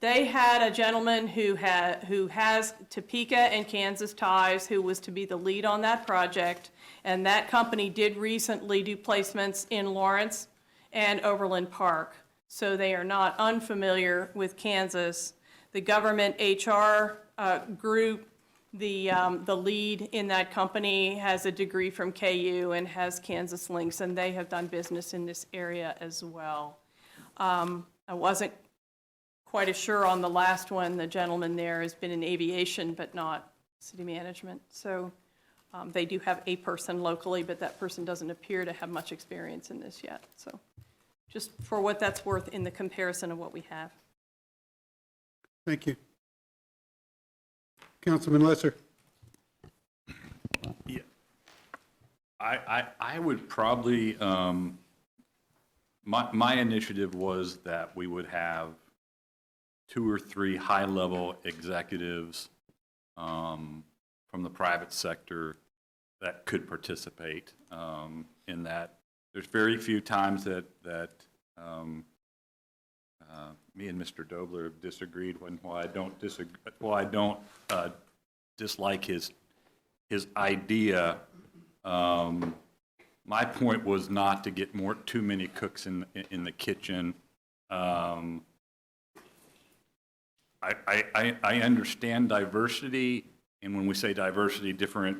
they had a gentleman who has Topeka and Kansas ties, who was to be the lead on that project, and that company did recently do placements in Lawrence and Overland Park, so they are not unfamiliar with Kansas. The government HR group, the lead in that company has a degree from KU and has Kansas links, and they have done business in this area as well. I wasn't quite as sure on the last one. The gentleman there has been in aviation, but not city management. So they do have a person locally, but that person doesn't appear to have much experience in this yet. So just for what that's worth in the comparison of what we have. Thank you. Councilman Lesser. Yeah. I would probably, my initiative was that we would have 2 or 3 high-level executives from the private sector that could participate in that. There's very few times that me and Mr. Dobler have disagreed while I don't dislike his idea. My point was not to get too many cooks in the kitchen. I understand diversity, and when we say diversity, different,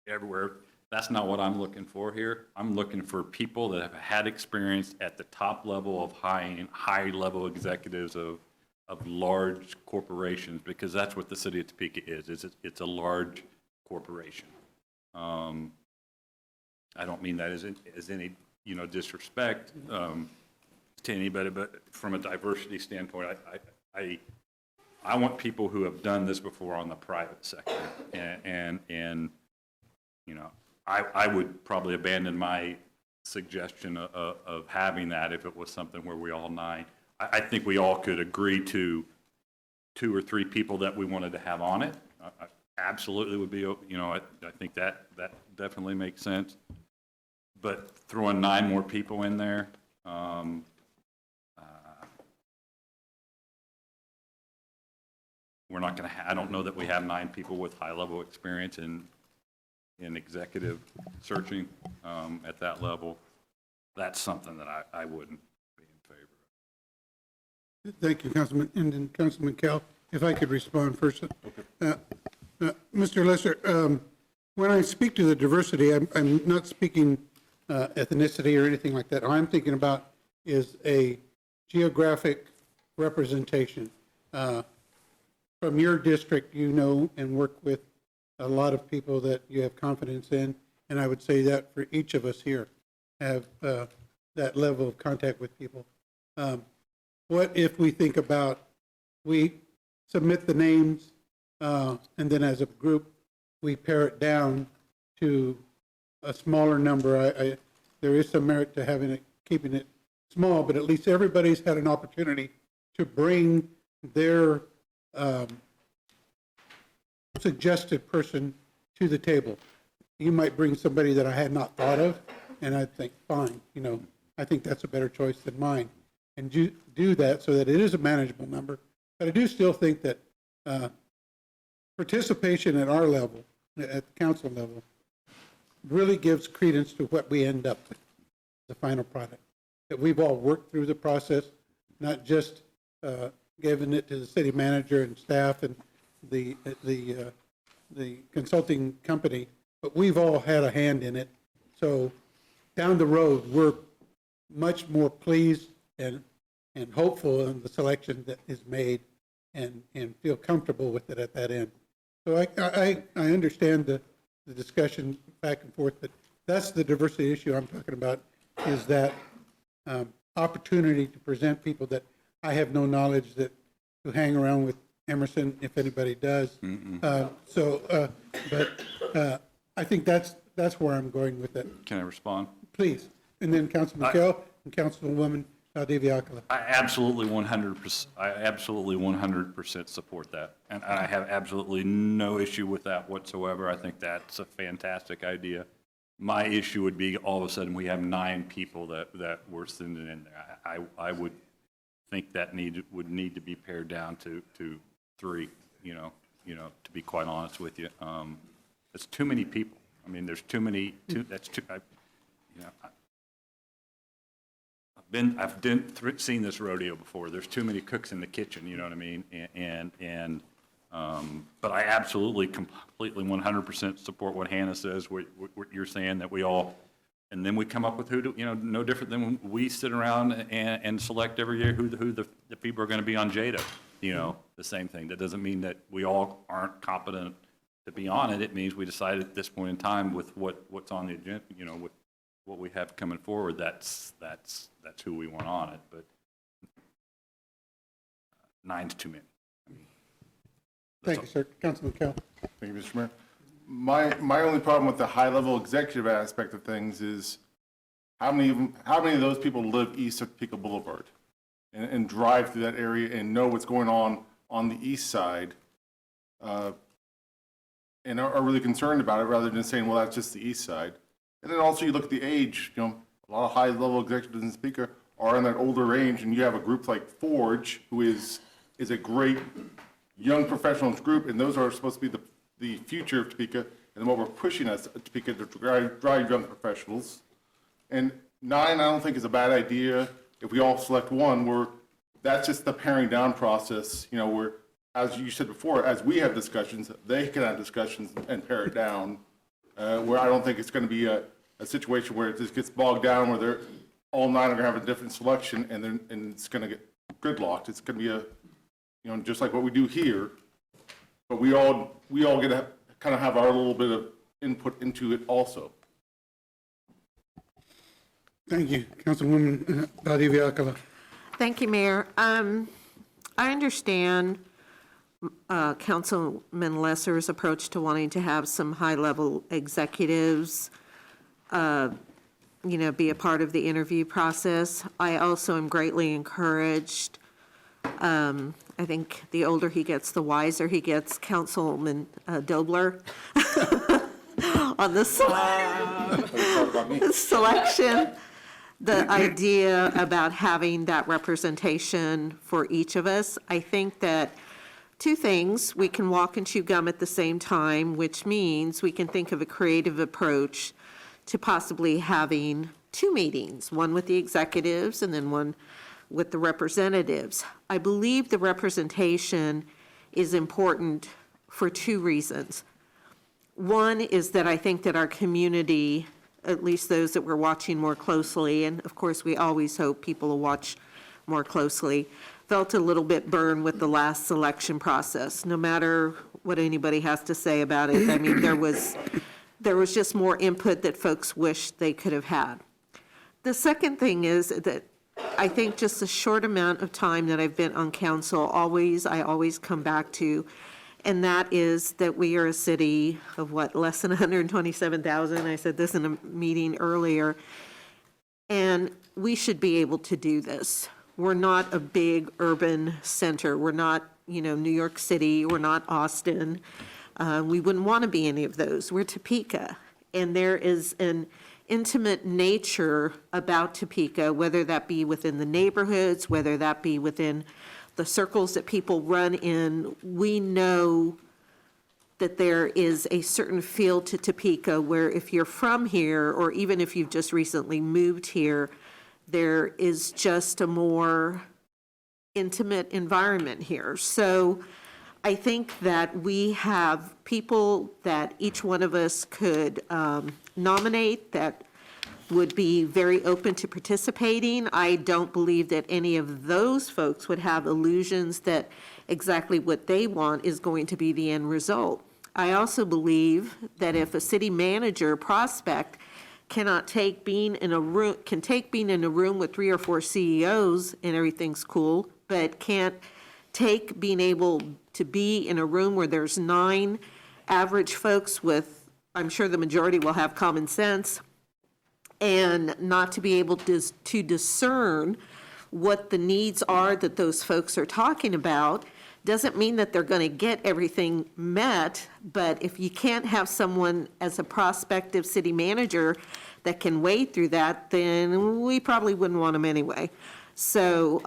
everywhere. That's not what I'm looking for here. I'm looking for people that have had experience at the top level of high-level executives of large corporations, because that's what the city of Topeka is. It's a large corporation. I don't mean that as any disrespect to anybody, but from a diversity standpoint, I want people who have done this before on the private sector, and I would probably abandon my suggestion of having that if it was something where we all 9. I think we all could agree to 2 or 3 people that we wanted to have on it. Absolutely would be, I think that definitely makes sense. But throwing 9 more people in there, we're not going to. I don't know that we have 9 people with high-level experience in executive searching at that level. That's something that I wouldn't be in favor of. Thank you, Councilman. And then Councilman Kell, if I could respond first. Mr. Lesser, when I speak to the diversity, I'm not speaking ethnicity or anything like that. All I'm thinking about is a geographic representation. From your district, and work with a lot of people that you have confidence in, and I would say that for each of us here have that level of contact with people. What if we think about, we submit the names, and then as a group, we pare it down to a smaller number. There is some merit to keeping it small, but at least everybody's had an opportunity to bring their suggested person to the table. You might bring somebody that I had not thought of, and I think, fine, I think that's a better choice than mine. And do that so that it is a manageable number. But I do still think that participation at our level, at the council level, really gives credence to what we end up with, the final product. That we've all worked through the process, not just giving it to the city manager and staff and the consulting company, but we've all had a hand in it. So down the road, we're much more pleased and hopeful in the selection that is made and feel comfortable with it at that end. So I understand the discussion back and forth, but that's the diversity issue I'm talking about, is that opportunity to present people that I have no knowledge that who hang around with Emerson, if anybody does. But I think that's where I'm going with it. Can I respond? Please. And then Councilman Kell and Councilwoman Valdivia-Acala. I absolutely 100% support that, and I have absolutely no issue with that whatsoever. I think that's a fantastic idea. My issue would be all of a sudden we have 9 people that we're sending in there. I would think that would need to be pared down to 3. To be quite honest with you, it's too many people. I mean, there's too many. That's too. I've seen this rodeo before. There's too many cooks in the kitchen. You know what I mean? But I absolutely, completely, 100% support what Hannah says. What you're saying, that we all, and then we come up with no different than when we sit around and select every year who the people are going to be on JADA. The same thing. That doesn't mean that we all aren't competent to be on it, it means we decided at this point in time with what's on the agenda, with what we have coming forward, that's who we want on it, but 9's too many. Thank you, sir. Councilman Kell. Thank you, Mr. Mayor. My only problem with the high-level executive aspect of things is how many of those people live east of Topeka Boulevard and drive through that area and know what's going on the east side, and are really concerned about it rather than saying, well, that's just the east side. And then also you look at the age, a lot of high-level executives in Topeka are in that older range, and you have a group like Forge, who is a great young professionals group, and those are supposed to be the future of Topeka, and what we're pushing us at Topeka to drive young professionals. And 9, I don't think is a bad idea. If we all select one, that's just the paring down process, where, as you said before, as we have discussions, they can have discussions and pare it down, where I don't think it's going to be a situation where it just gets bogged down, where all 9 are going to have a different selection, and it's going to get gridlocked. It's going to be just like what we do here, but we all get to kind of have our little bit of input into it also. Thank you, Councilwoman Valdivia-Alcala. Thank you, Mayor. I understand Councilman Lesser's approach to wanting to have some high-level executives, be a part of the interview process. I also am greatly encouraged. I think the older he gets, the wiser he gets. Councilman Dobler on the selection. The idea about having that representation for each of us. I think that 2 things, we can walk and chew gum at the same time, which means we can think of a creative approach to possibly having 2 meetings, one with the executives and then one with the representatives. I believe the representation is important for 2 reasons. One is that I think that our community, at least those that we're watching more closely, and of course we always hope people will watch more closely, felt a little bit burned with the last selection process, no matter what anybody has to say about it. I mean, there was just more input that folks wish they could have had. The second thing is that I think just a short amount of time that I've been on council, I always come back to, and that is that we are a city of less than 127,000. I said this in a meeting earlier, and we should be able to do this. We're not a big urban center. We're not, New York City. We're not Austin. We wouldn't want to be any of those. We're Topeka, and there is an intimate nature about Topeka, whether that be within the neighborhoods, whether that be within the circles that people run in. We know that there is a certain feel to Topeka where if you're from here, or even if you've just recently moved here, there is just a more intimate environment here. So I think that we have people that each one of us could nominate that would be very open to participating. I don't believe that any of those folks would have illusions that exactly what they want is going to be the end result. I also believe that if a city manager prospect can take being in a room with 3 or 4 CEOs and everything's cool, but can't take being able to be in a room where there's 9 average folks with, I'm sure the majority will have common sense, and not to be able to discern what the needs are that those folks are talking about, doesn't mean that they're going to get everything met. But if you can't have someone as a prospective city manager that can wade through that, then we probably wouldn't want them anyway. So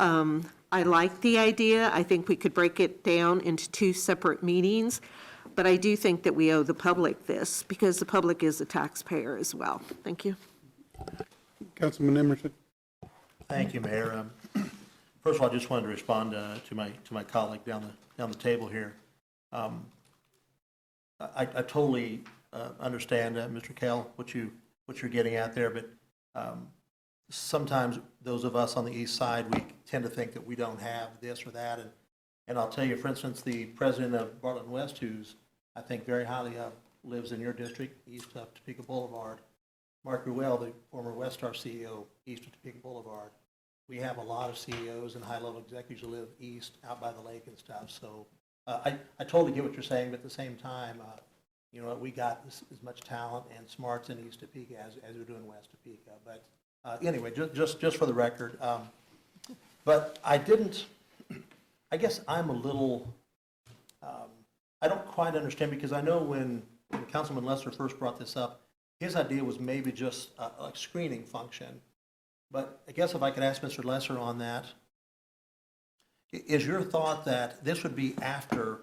I like the idea. I think we could break it down into 2 separate meetings. But I do think that we owe the public this, because the public is a taxpayer as well. Thank you. Councilman Emerson. Thank you, Mayor. First of all, I just wanted to respond to my colleague down the table here. I totally understand, Mr. Kell, what you're getting at there, but sometimes those of us on the east side, we tend to think that we don't have this or that, and I'll tell you, for instance, the president of Bartlett West, who's I think very highly of, lives in your district, east of Topeka Boulevard. Mark Ruel, the former Westar CEO, east of Topeka Boulevard. We have a lot of CEOs and high-level executives who live east, out by the lake and stuff. So I totally get what you're saying, but at the same time, you know, we got as much talent and smarts in East Topeka as we do in West Topeka. But anyway, just for the record. But I guess I'm a little, I don't quite understand, because I know when Councilman Lesser first brought this up, his idea was maybe just a screening function. But I guess if I could ask Mr. Lesser on that, is your thought that this would be after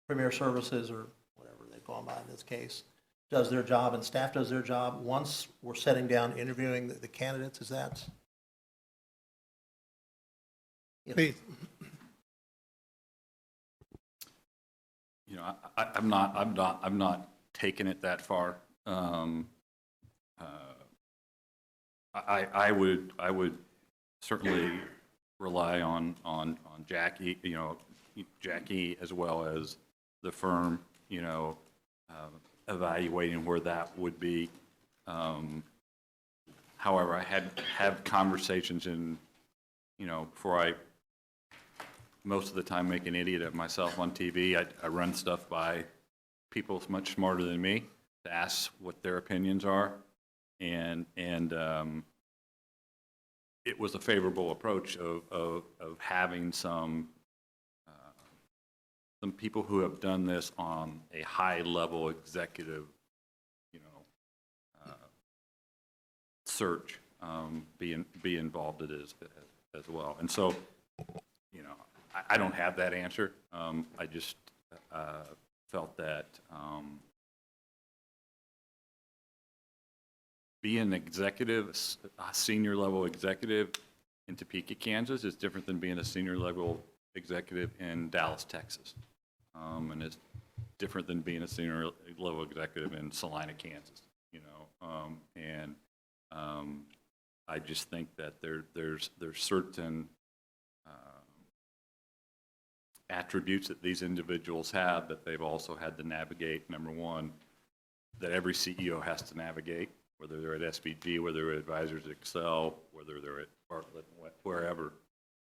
Premier Services, or whatever they call them by in this case, does their job and staff does their job, once we're sitting down interviewing the candidates? Is that? Please. You know, I'm not taking it that far. I would certainly rely on Jackie, you know, Jackie as well as the firm, you know, evaluating where that would be. However, I have conversations you know, before I most of the time make an idiot of myself on TV. I run stuff by people much smarter than me to ask what their opinions are, and it was a favorable approach of having some people who have done this on a high-level executive, you know, search, be involved in it as well. And so, you know, I don't have that answer. I just felt that being an executive, a senior level executive in Topeka, Kansas is different than being a senior level executive in Dallas, Texas. And it's different than being a senior level executive in Salina, Kansas, you know. I just think that there's certain attributes that these individuals have that they've also had to navigate. Number one, that every CEO has to navigate, whether they're at SVG, whether they're advisors at Excel, whether they're at Bartlett, wherever.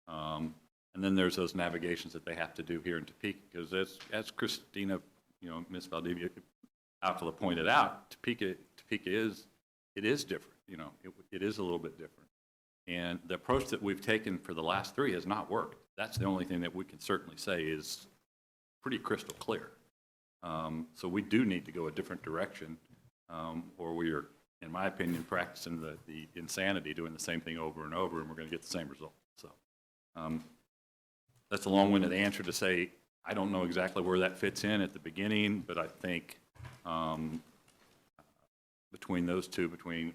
And then there's those navigations that they have to do here in Topeka, because as Christina, you know, Ms. Valdivia Alcala pointed out, Topeka is different. You know, it is a little bit different. And the approach that we've taken for the last 3 has not worked. That's the only thing that we can certainly say is pretty crystal clear. So we do need to go a different direction, or we are, in my opinion, practicing the insanity, doing the same thing over and over, and we're going to get the same result. So that's a long-winded answer to say I don't know exactly where that fits in at the beginning, but I think between those two, between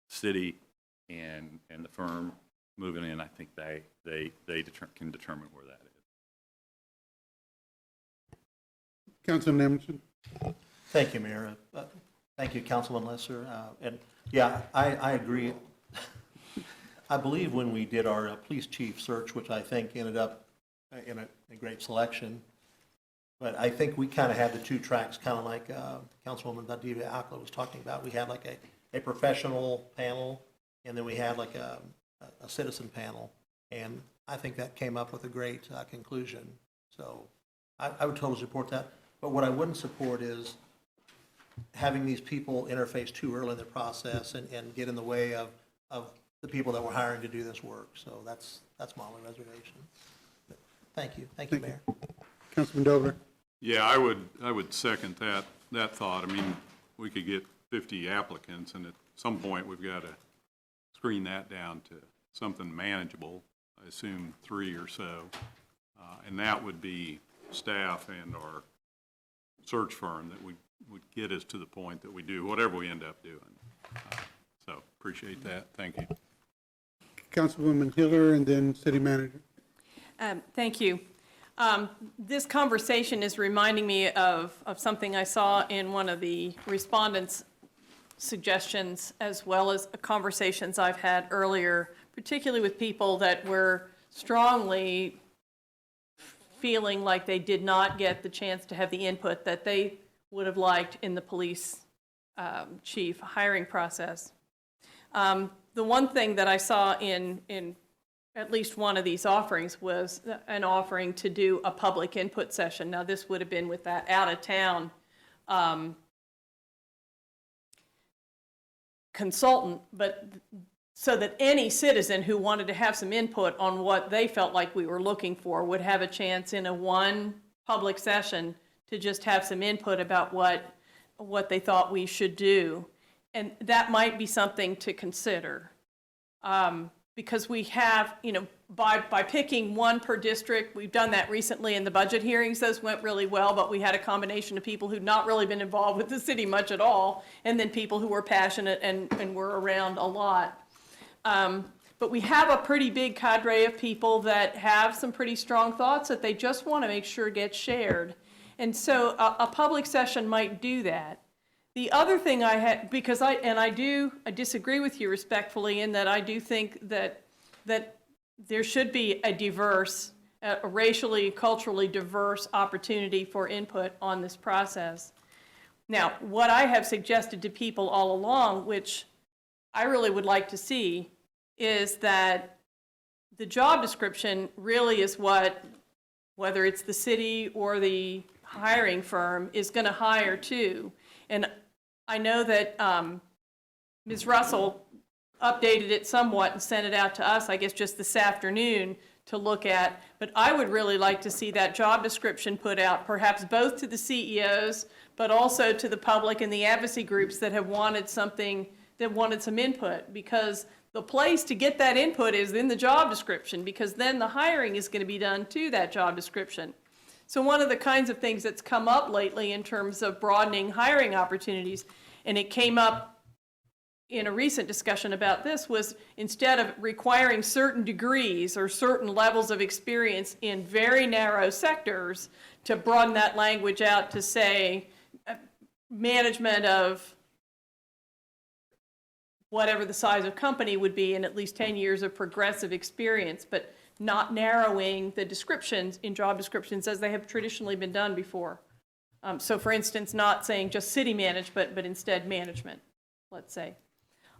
city and the firm moving in, I think they can determine where that is. Councilman Emerson. Thank you, Mayor. Thank you, Councilman Lesser. And yeah, I agree. I believe when we did our police chief search, which I think ended up in a great selection, but I think we kind of had the 2 tracks, kind of like Councilwoman Valdivia Alcala was talking about. We had like a professional panel, and then we had like a citizen panel, and I think that came up with a great conclusion. So I would totally support that. But what I wouldn't support is having these people interface too early in the process and get in the way of the people that we're hiring to do this work. So that's my only reservation. But thank you, Mayor. Councilman Dover. Yeah, I would second that thought. I mean, we could get 50 applicants, and at some point, we've got to screen that down to something manageable, I assume 3 or so. And that would be staff and our search firm that would get us to the point that we do whatever we end up doing. So appreciate that. Thank you. Councilwoman Hiller, and then City Manager. Thank you. This conversation is reminding me of something I saw in one of the respondents' suggestions, as well as conversations I've had earlier, particularly with people that were strongly feeling like they did not get the chance to have the input that they would have liked in the police chief hiring process. The one thing that I saw in at least one of these offerings was an offering to do a public input session. Now, this would have been with that out-of-town consultant, but so that any citizen who wanted to have some input on what they felt like we were looking for would have a chance in a one public session to just have some input about what they thought we should do. And that might be something to consider. Because we have, by picking one per district, we've done that recently in the budget hearings. Those went really well, but we had a combination of people who'd not really been involved with the city much at all, and then people who were passionate and were around a lot. But we have a pretty big cadre of people that have some pretty strong thoughts that they just want to make sure get shared. And so a public session might do that. The other thing I had, because I disagree with you respectfully in that I do think that there should be a diverse, a racially, culturally diverse opportunity for input on this process. Now, what I have suggested to people all along, which I really would like to see, is that the job description really is what, whether it's the city or the hiring firm, is going to hire to. And I know that Ms. Russell updated it somewhat and sent it out to us, I guess, just this afternoon to look at. But I would really like to see that job description put out, perhaps both to the CEOs, but also to the public and the advocacy groups that have wanted something, that wanted some input. Because the place to get that input is in the job description, because then the hiring is going to be done to that job description. So one of the kinds of things that's come up lately in terms of broadening hiring opportunities, and it came up in a recent discussion about this, was instead of requiring certain degrees or certain levels of experience in very narrow sectors, to broaden that language out to say management of whatever the size of company would be and at least 10 years of progressive experience, but not narrowing the descriptions in job descriptions as they have traditionally been done before. So for instance, not saying just city management, but instead management, let's say.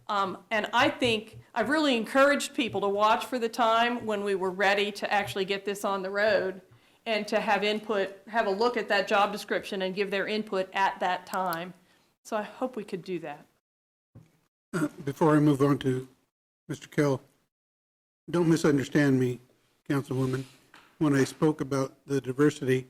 And I think I've really encouraged people to watch for the time when we were ready to actually get this on the road and to have input, have a look at that job description and give their input at that time. So I hope we could do that. Before I move on to Mr. Kell, don't misunderstand me, Councilwoman. When I spoke about the diversity,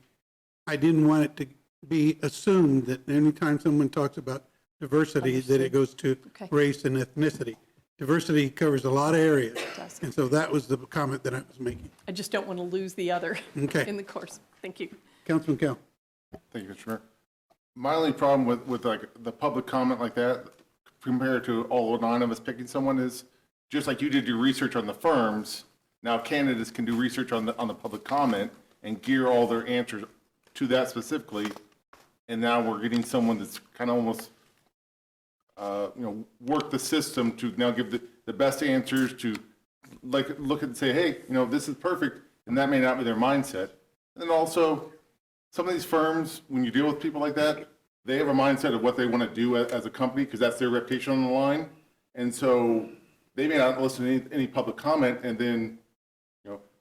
I didn't want it to be assumed that anytime someone talks about diversity, that it goes to race and ethnicity. Diversity covers a lot of areas, and so that was the comment that I was making. I just don't want to lose the other in the course. Thank you. Councilman Kell. Thank you, Mr. Mayor. My only problem with like the public comment like that, compared to all 9 of us picking someone, is just like you did your research on the firms, now candidates can do research on the public comment and gear all their answers to that specifically. And now we're getting someone that's kind of almost, work the system to now give the best answers to like look and say, hey, this is perfect. And that may not be their mindset. And then also some of these firms, when you deal with people like that, they have a mindset of what they want to do as a company because that's their reputation on the line. And so they may not listen to any public comment. And then,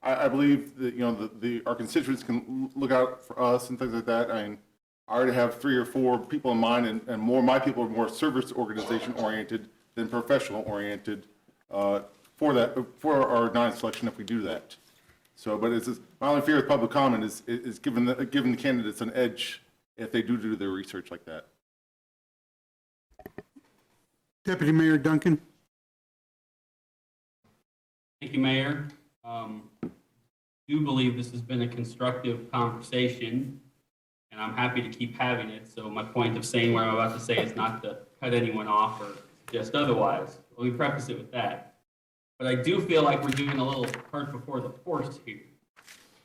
I believe that, our constituents can look out for us and things like that. I mean, I already have 3 or 4 people in mind, and my people are more service organization oriented than professional oriented for our 9 selection if we do that. So, but it's just, my only fear with public comment is giving the candidates an edge if they do their research like that. Deputy Mayor Duncan. Thank you, Mayor. I do believe this has been a constructive conversation, and I'm happy to keep having it. So my point of saying what I'm about to say is not to cut anyone off or suggest otherwise. Let me preface it with that. But I do feel like we're doing a little cart before the horse here,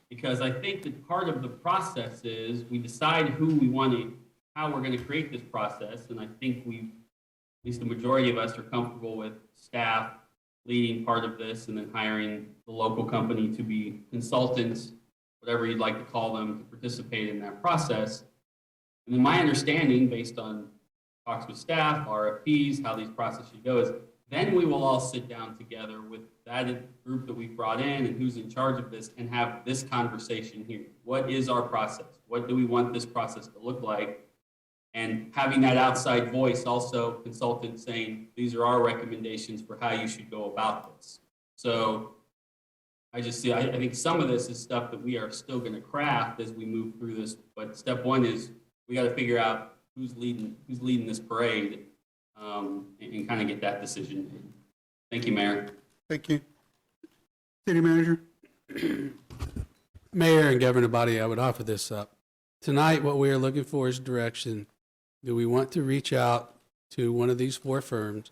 because I think that part of the process is we decide who we want to, how we're going to create this process, and I think at least the majority of us are comfortable with staff leading part of this and then hiring the local company to be consultants whatever you'd like to call them, to participate in that process. And then my understanding, based on talks with staff, RFPs, how these processes should go, is then we will all sit down together with that group that we've brought in and who's in charge of this and have this conversation here. What is our process? What do we want this process to look like? And having that outside voice, also consultants saying, these are our recommendations for how you should go about this. So I just see, I think some of this is stuff that we are still going to craft as we move through this. But step one is we got to figure out who's leading this parade, and kind of get that decision made. Thank you, Mayor. Thank you. City Manager? Mayor and governing body, I would offer this up. Tonight, what we are looking for is direction. Do we want to reach out to one of these 4 firms?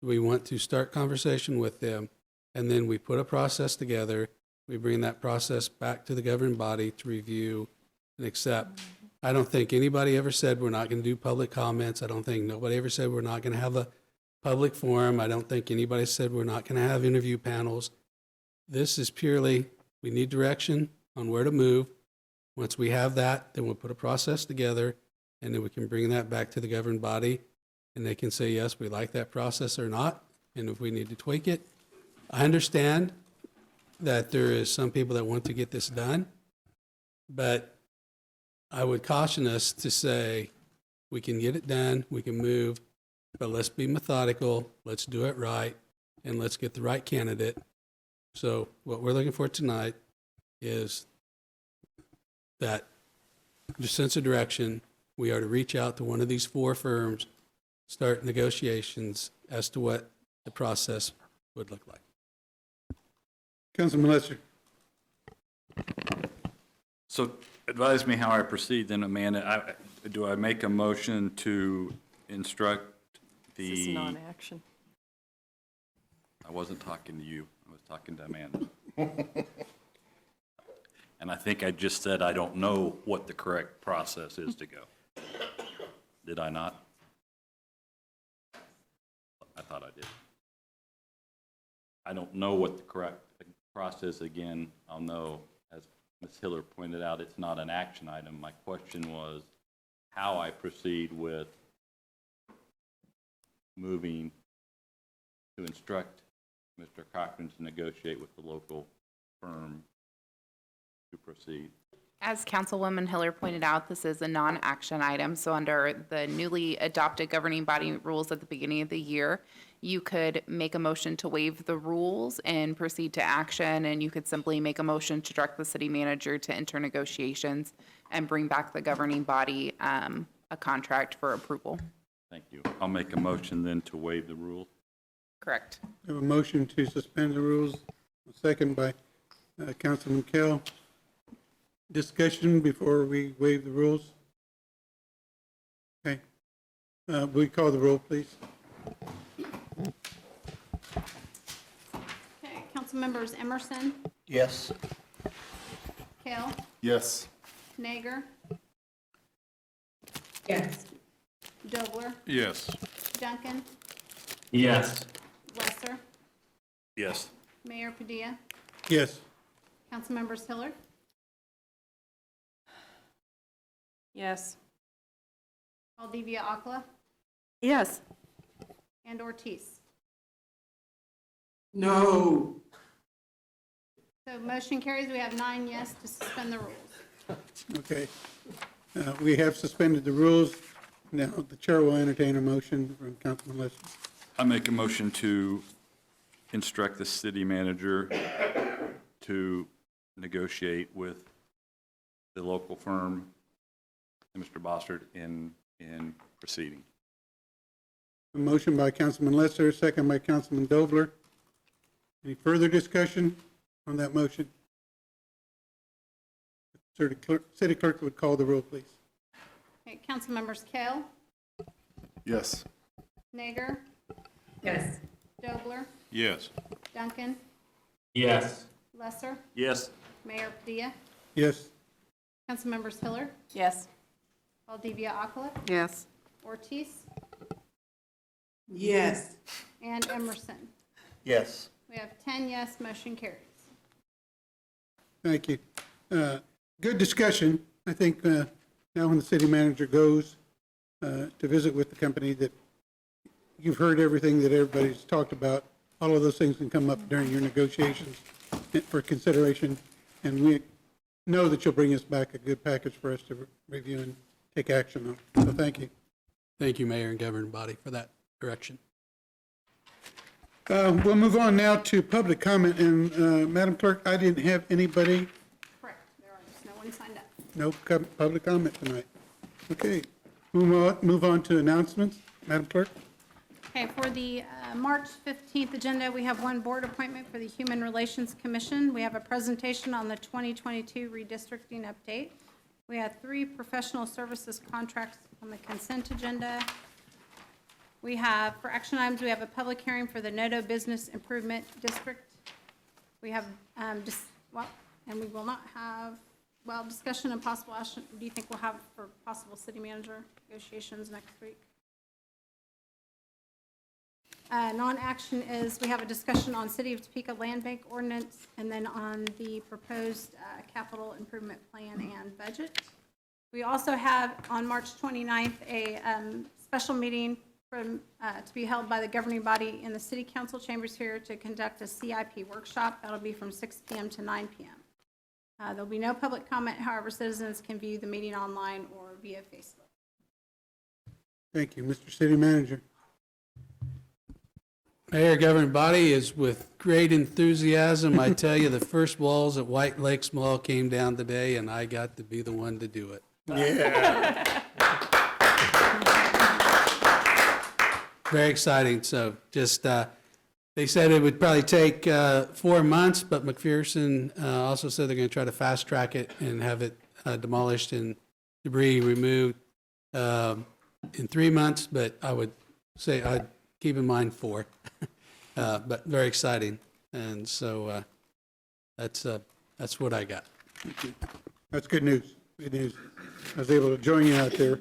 Do we want to start conversation with them? And then we put a process together. We bring that process back to the governing body to review and accept. I don't think anybody ever said we're not going to do public comments. I don't think nobody ever said we're not going to have a public forum. I don't think anybody said we're not going to have interview panels. This is purely, we need direction on where to move. Once we have that, then we'll put a process together, and then we can bring that back to the governing body, and they can say, yes, we like that process or not, and if we need to tweak it. I understand that there is some people that want to get this done, but I would caution us to say, we can get it done, we can move, but let's be methodical, let's do it right, and let's get the right candidate. So what we're looking for tonight is that just sense of direction. We are to reach out to one of these 4 firms, start negotiations as to what the process would look like. Councilman Lesser? So advise me how I proceed then, Amanda. Do I make a motion to instruct the? This is non-action. I wasn't talking to you. I was talking to Amanda. And I think I just said I don't know what the correct process is to go. Did I not? I thought I did. I don't know what the correct process, again, I'll know, as Ms. Hiller pointed out, it's not an action item. My question was how I proceed with moving to instruct Mr. Cochran to negotiate with the local firm to proceed. As Councilwoman Hiller pointed out, this is a non-action item, so under the newly adopted governing body rules at the beginning of the year, you could make a motion to waive the rules and proceed to action, and you could simply make a motion to direct the city manager to enter negotiations and bring back the governing body a contract for approval. Thank you. I'll make a motion then to waive the rules. Correct. We have a motion to suspend the rules, a second by Councilman Kell. Discussion before we waive the rules? Okay. Will you call the roll, please? Okay, council members Emerson, Yes. Kale, Yes. Nager, Yes. Dobler, Yes. Duncan, Yes. Lesser, Yes. Mayor Padilla, Yes. council members Hiller, Yes. Valdivia Akla, Yes. and Ortiz. No. So motion carries. We have 9 yes to suspend the rules. Okay. We have suspended the rules. Now, the chair will entertain a motion from Councilman Lesser. I make a motion to instruct the city manager to negotiate with the local firm and Mr. Bossert in proceeding. A motion by Councilman Lesser, second by Councilman Dobler. Any further discussion on that motion? City clerk would call the roll, please. Okay, council members Kale, Yes. Nager, Yes. Dobler, Yes. Duncan, Yes. Lesser, Yes. Mayor Padilla, Yes. council members Hiller, Yes. Valdivia Akla, Yes. Ortiz, Yes. and Emerson. Yes. We have 10 yes, motion carries. Thank you. good discussion. I think now when the city manager goes to visit with the company, that you've heard everything that everybody's talked about. All of those things can come up during your negotiations for consideration, and we know that you'll bring us back a good package for us to review and take action on. So thank you. Thank you, Mayor and governing body, for that direction. We'll move on now to public comment, and Madam Clerk, I didn't have anybody, Correct, there are just no one signed up. no public comment tonight. Okay, move on to announcements, Madam Clerk. Okay, for the March 15th agenda, we have one board appointment for the Human Relations Commission. We have a presentation on the 2022 redistricting update. We have 3 professional services contracts on the consent agenda. We have, for action items, we have a public hearing for the Noto Business Improvement District. We have, and we will not have, discussion and possible action. Do you think we'll have for possible city manager negotiations next week? Non-action is, we have a discussion on City of Topeka Land Bank ordinance, and then on the proposed capital improvement plan and budget. We also have, on March 29th, a special meeting to be held by the governing body in the city council chambers here to conduct a CIP workshop. That'll be from 6 p.m. to 9 p.m. There'll be no public comment. However, citizens can view the meeting online or via Facebook. Thank you, Mr. City Manager. Mayor, governing body, is with great enthusiasm, I tell you, the first walls at White Lakes Mall came down today, and I got to be the one to do it. Yeah. Very exciting. So just, they said it would probably take 4 months, but McPherson also said they're going to try to fast track it and have it demolished and debris removed in 3 months, but I would say I'd keep in mind 4. But very exciting. And so that's what I got. That's good news. Good news. I was able to join you out there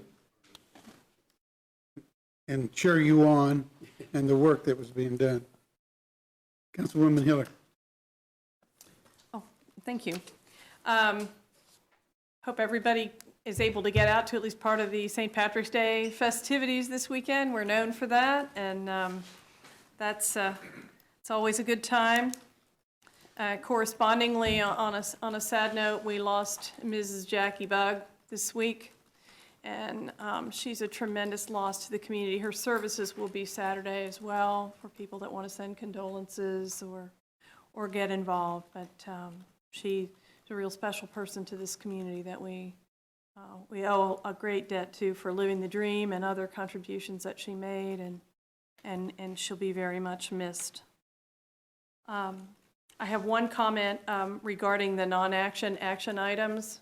and cheer you on and the work that was being done. Councilwoman Hiller. Oh, thank you. Hope everybody is able to get out to at least part of the St. Patrick's Day festivities this weekend. We're known for that, and it's always a good time. Correspondingly, on a sad note, we lost Mrs. Jackie Bugg this week, and she's a tremendous loss to the community. Her services will be Saturday as well for people that want to send condolences or get involved. But she's a real special person to this community that we owe a great debt to for living the dream and other contributions that she made, and she'll be very much missed. I have one comment regarding the non-action action items.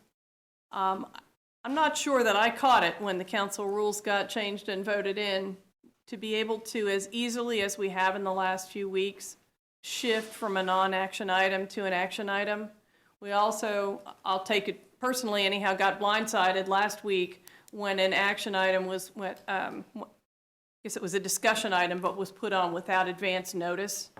I'm not sure that I caught it when the council rules got changed and voted in, to be able to, as easily as we have in the last few weeks, shift from a non-action item to an action item. We also, I'll take it personally anyhow, got blindsided last week when an action item was, I guess it was a discussion item, but was put on without advance notice.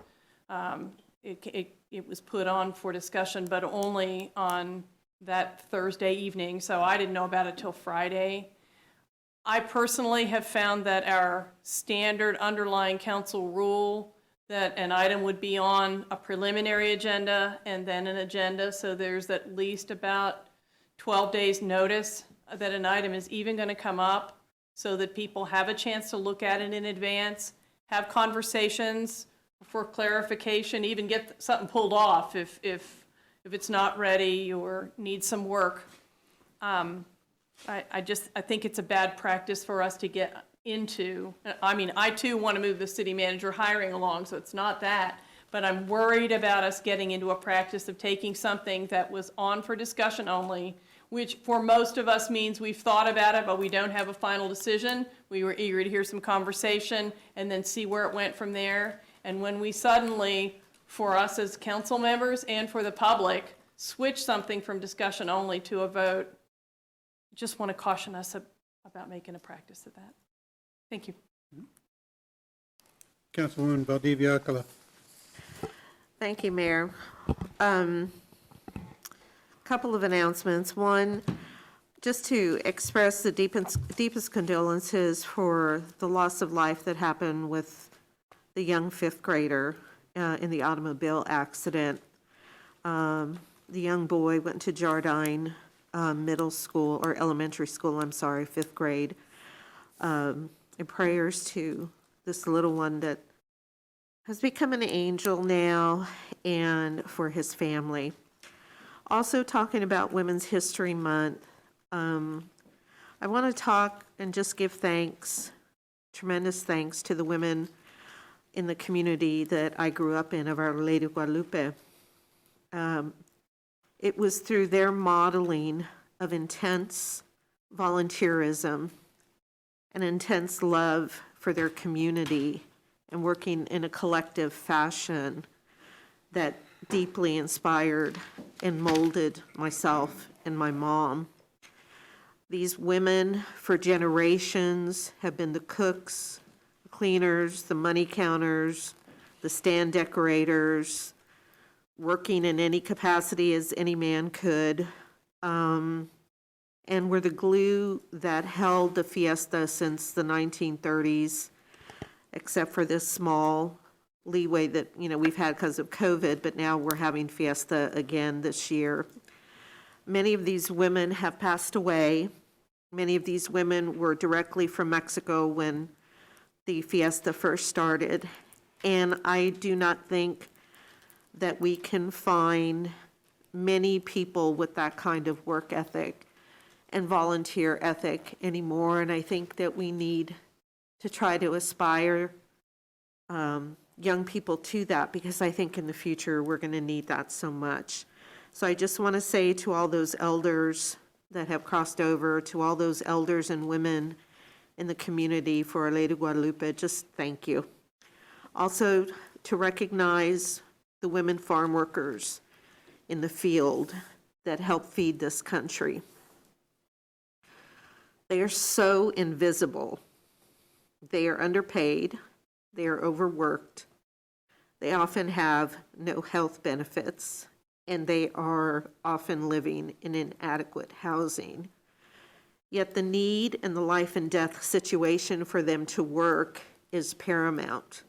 It was put on for discussion, but only on that Thursday evening, so I didn't know about it till Friday. I personally have found that our standard underlying council rule that an item would be on a preliminary agenda and then an agenda, so there's at least about 12 days notice that an item is even going to come up, so that people have a chance to look at it in advance, have conversations for clarification, even get something pulled off if it's not ready or needs some work. I think it's a bad practice for us to get into. I mean, I too want to move the city manager hiring along, so it's not that, but I'm worried about us getting into a practice of taking something that was on for discussion only, which for most of us means we've thought about it, but we don't have a final decision. We were eager to hear some conversation and then see where it went from there. And when we suddenly, for us as council members and for the public, switch something from discussion only to a vote, just want to caution us about making a practice of that. Thank you. Councilwoman Valdivia-Acala. Thank you, Mayor. couple of announcements. One, just to express the deepest condolences for the loss of life that happened with the young fifth grader in the automobile accident. The young boy went to Jardine Middle School, or elementary school, I'm sorry, fifth grade. And prayers to this little one that has become an angel now, and for his family. Also, talking about Women's History Month, I want to talk and just give thanks, tremendous thanks to the women in the community that I grew up in of Our Lady of Guadalupe. It was through their modeling of intense volunteerism and intense love for their community and working in a collective fashion that deeply inspired and molded myself and my mom. These women for generations have been the cooks, the cleaners, the money counters, the stand decorators, working in any capacity as any man could, and were the glue that held the fiesta since the 1930s, except for this small leeway that, you know, we've had because of COVID, but now we're having fiesta again this year. Many of these women have passed away. Many of these women were directly from Mexico when the fiesta first started. And I do not think that we can find many people with that kind of work ethic and volunteer ethic anymore. And I think that we need to try to aspire young people to that, because I think in the future we're going to need that so much. So I just want to say to all those elders that have crossed over, to all those elders and women in the community for Our Lady of Guadalupe, just thank you. Also, to recognize the women farm workers in the field that help feed this country. They are so invisible. They are underpaid. They are overworked. They often have no health benefits, and they are often living in inadequate housing. Yet the need and the life and death situation for them to work is paramount.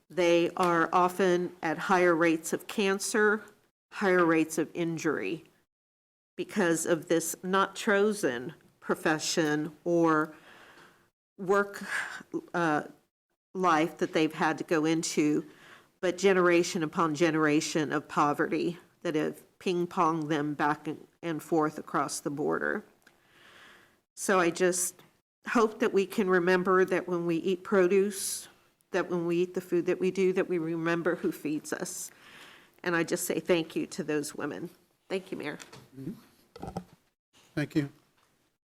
They are often at higher rates of cancer, higher rates of injury because of this not chosen profession or work life that they've had to go into, but generation upon generation of poverty that have ping-ponged them back and forth across the border. So I just hope that we can remember that when we eat produce, that when we eat the food that we do, that we remember who feeds us. And I just say thank you to those women. Thank you, Mayor. Thank you.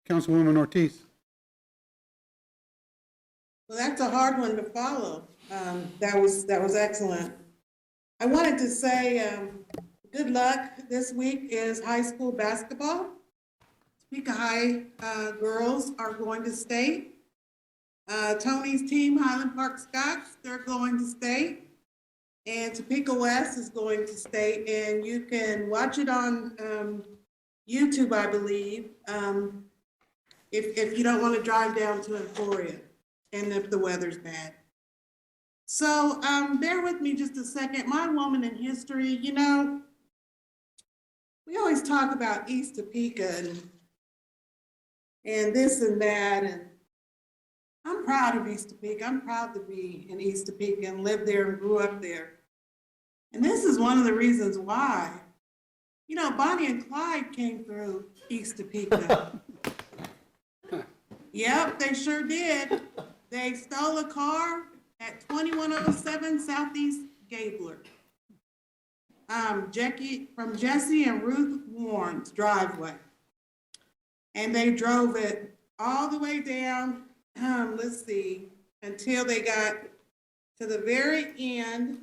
Councilwoman Ortiz. Well, that's a hard one to follow. That was excellent. I wanted to say good luck. This week is high school basketball. Topeka High girls are going to state. Tony's team, Highland Park Scots, they're going to state. And Topeka West is going to state. And you can watch it on YouTube, I believe, if you don't want to drive down to Emporia and if the weather's bad. So bear with me just a second. My woman in history, you know, we always talk about East Topeka and this and that, and I'm proud of East Topeka. I'm proud to be in East Topeka and live there and grew up there. And this is one of the reasons why. You know, Bonnie and Clyde came through East Topeka. Yep, they sure did. They stole a car at 2107 Southeast Gabler. From Jesse and Ruth Warren's driveway. And they drove it all the way down, let's see, until they got to the very end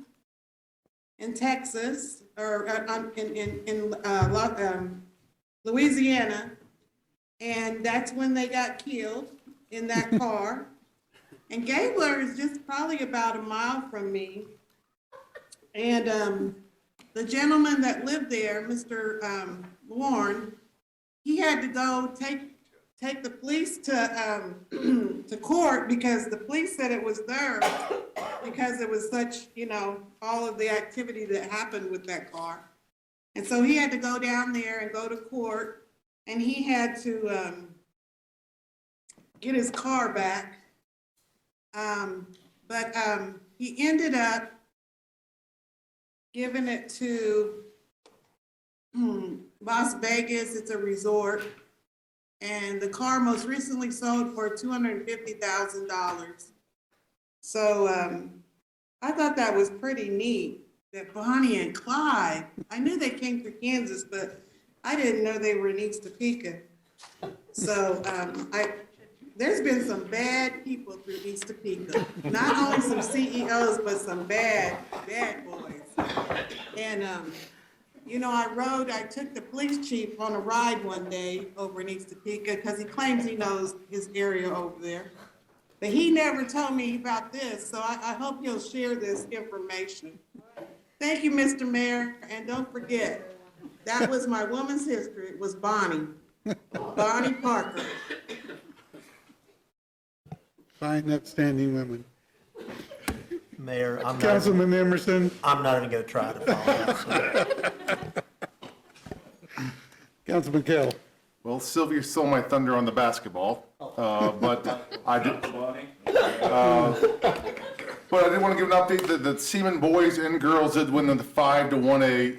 in Texas, or in Louisiana, and that's when they got killed in that car. And Gabler is just probably about a mile from me. And the gentleman that lived there, Mr. Warren, he had to go take the police to to court because the police said it was there because it was such, all of the activity that happened with that car. And so he had to go down there and go to court, and he had to get his car back. But he ended up giving it to Las Vegas. It's a resort. And the car most recently sold for $250,000. So I thought that was pretty neat that Bonnie and Clyde, I knew they came through Kansas, but I didn't know they were in East Topeka. So there's been some bad people through East Topeka. Not only some CEOs, but some bad boys. And I took the police chief on a ride one day over in East Topeka because he claims he knows his area over there. But he never told me about this, so I hope he'll share this information. Thank you, Mr. Mayor, and don't forget, that was my woman's history. It was Bonnie Parker. Fine, upstanding women. Mayor, Councilman Emerson. I'm not even going to try to follow that. Councilman Kell. Well, Sylvia stole my thunder on the basketball, but I did. But I did want to give an update that the Seaman boys and girls did win the 5-1A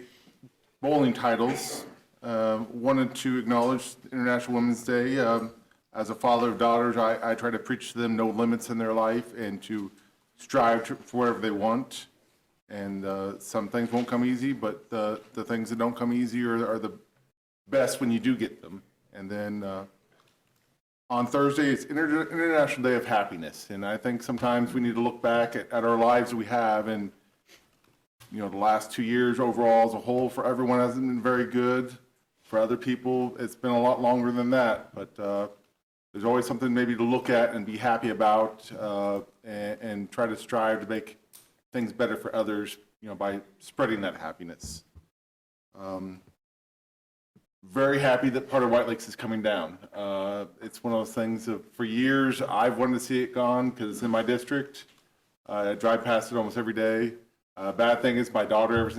bowling titles. Wanted to acknowledge International Women's Day. As a father of daughters, I try to preach to them no limits in their life and to strive for whatever they want. And some things won't come easy, but the things that don't come easy are the best when you do get them. And then on Thursday, it's International Day of Happiness. And I think sometimes we need to look back at our lives that we have. And, the last 2 years overall as a whole for everyone hasn't been very good. For other people, it's been a lot longer than that. But there's always something maybe to look at and be happy about and try to strive to make things better for others, by spreading that happiness. Very happy that part of White Lakes is coming down. It's one of those things that for years I've wanted to see it gone because it's in my district. I drive past it almost every day. Bad thing is my daughter,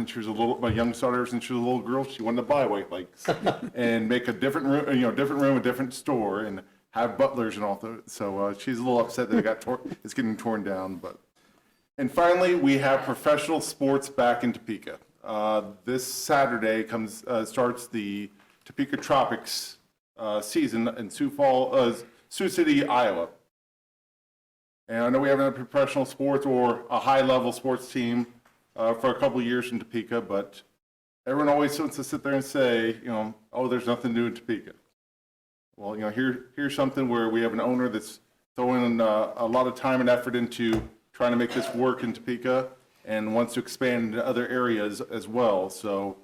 my youngest daughter, ever since she was a little girl, she wanted to buy White Lakes and make a different room, a different store and have butlers and all. So she's a little upset that it's getting torn down. And finally, we have professional sports back in Topeka. This Saturday starts the Topeka Tropics season in Sioux City, Iowa. And I know we haven't had professional sports or a high-level sports team for a couple of years in Topeka, but everyone always wants to sit there and say, oh, there's nothing new in Topeka. Well, here's something where we have an owner that's throwing a lot of time and effort into trying to make this work in Topeka and wants to expand into other areas as well. So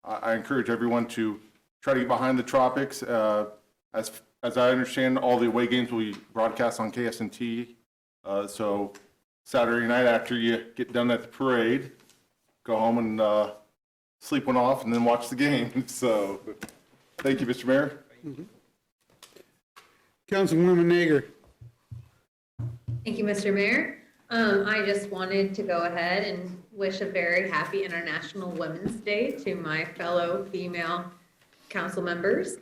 I encourage everyone to try to get behind the Tropics. As I understand, all the away games will be broadcast on KSNT. So Saturday night after you get done at the parade, go home and sleep one off and then watch the game. So thank you, Mr. Mayor. Mm-hmm. Councilwoman Nager. Thank you, Mr. Mayor. I just wanted to go ahead and wish a very happy International Women's Day to my fellow female council members.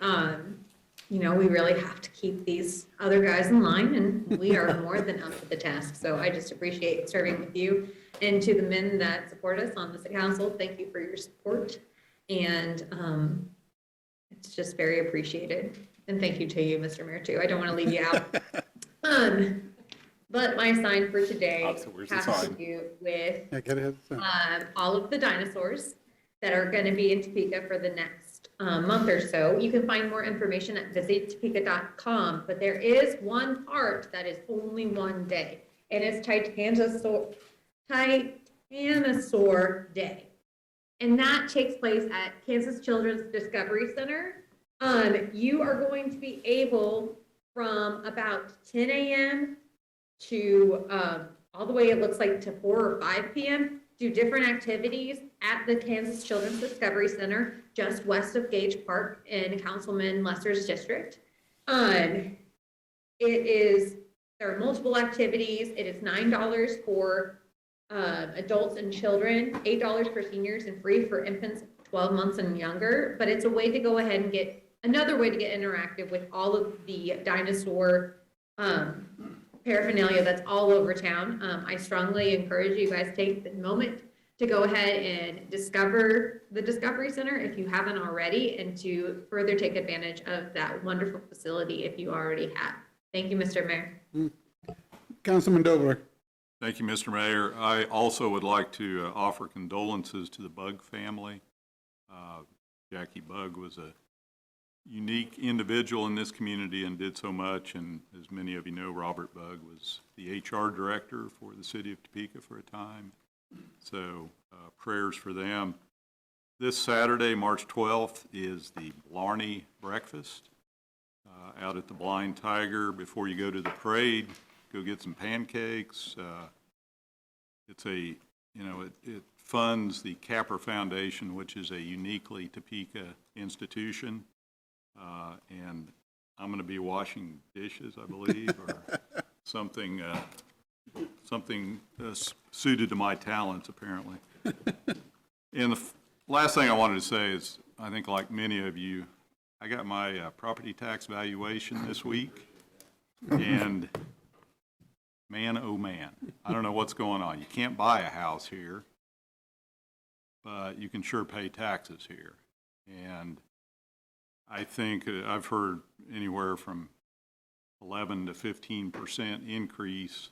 We really have to keep these other guys in line, and we are more than up to the task. So I just appreciate serving with you. And to the men that support us on this council, thank you for your support. And it's just very appreciated. And thank you to you, Mr. Mayor, too. I don't want to leave you out. But my sign for today has to do with all of the dinosaurs that are going to be in Topeka for the next month or so. You can find more information at visittopeka.com, but there is one part that is only one day, and it's Titanosaur Day. And that takes place at Kansas Children's Discovery Center. You are going to be able from about 10 a.m. to all the way, it looks like, to 4 or 5 p.m. do different activities at the Kansas Children's Discovery Center, just west of Gage Park in Councilman Lesser's district. There are multiple activities. It is $9 for adults and children, $8 for seniors, and free for infants 12 months and younger. But it's a way to go ahead and get another way to get interactive with all of the dinosaur paraphernalia that's all over town. I strongly encourage you guys to take the moment to go ahead and discover the Discovery Center if you haven't already, and to further take advantage of that wonderful facility if you already have. Thank you, Mr. Mayor. Councilman Dobler. Thank you, Mr. Mayor. I also would like to offer condolences to the Bug family. Jackie Bug was a unique individual in this community and did so much, and as many of you know, Robert Bug was the HR director for the city of Topeka for a time. So prayers for them. This Saturday, March 12th, is the Blarney Breakfast out at the Blind Tiger. Before you go to the parade, go get some pancakes. It's a, it funds the Capper Foundation, which is a uniquely Topeka institution. And I'm going to be washing dishes, I believe, or something suited to my talents, apparently. And the last thing I wanted to say is, I think like many of you, I got my property tax valuation this week, and man, oh man, I don't know what's going on. You can't buy a house here, but you can sure pay taxes here. And I think I've heard anywhere from 11 to 15% increase.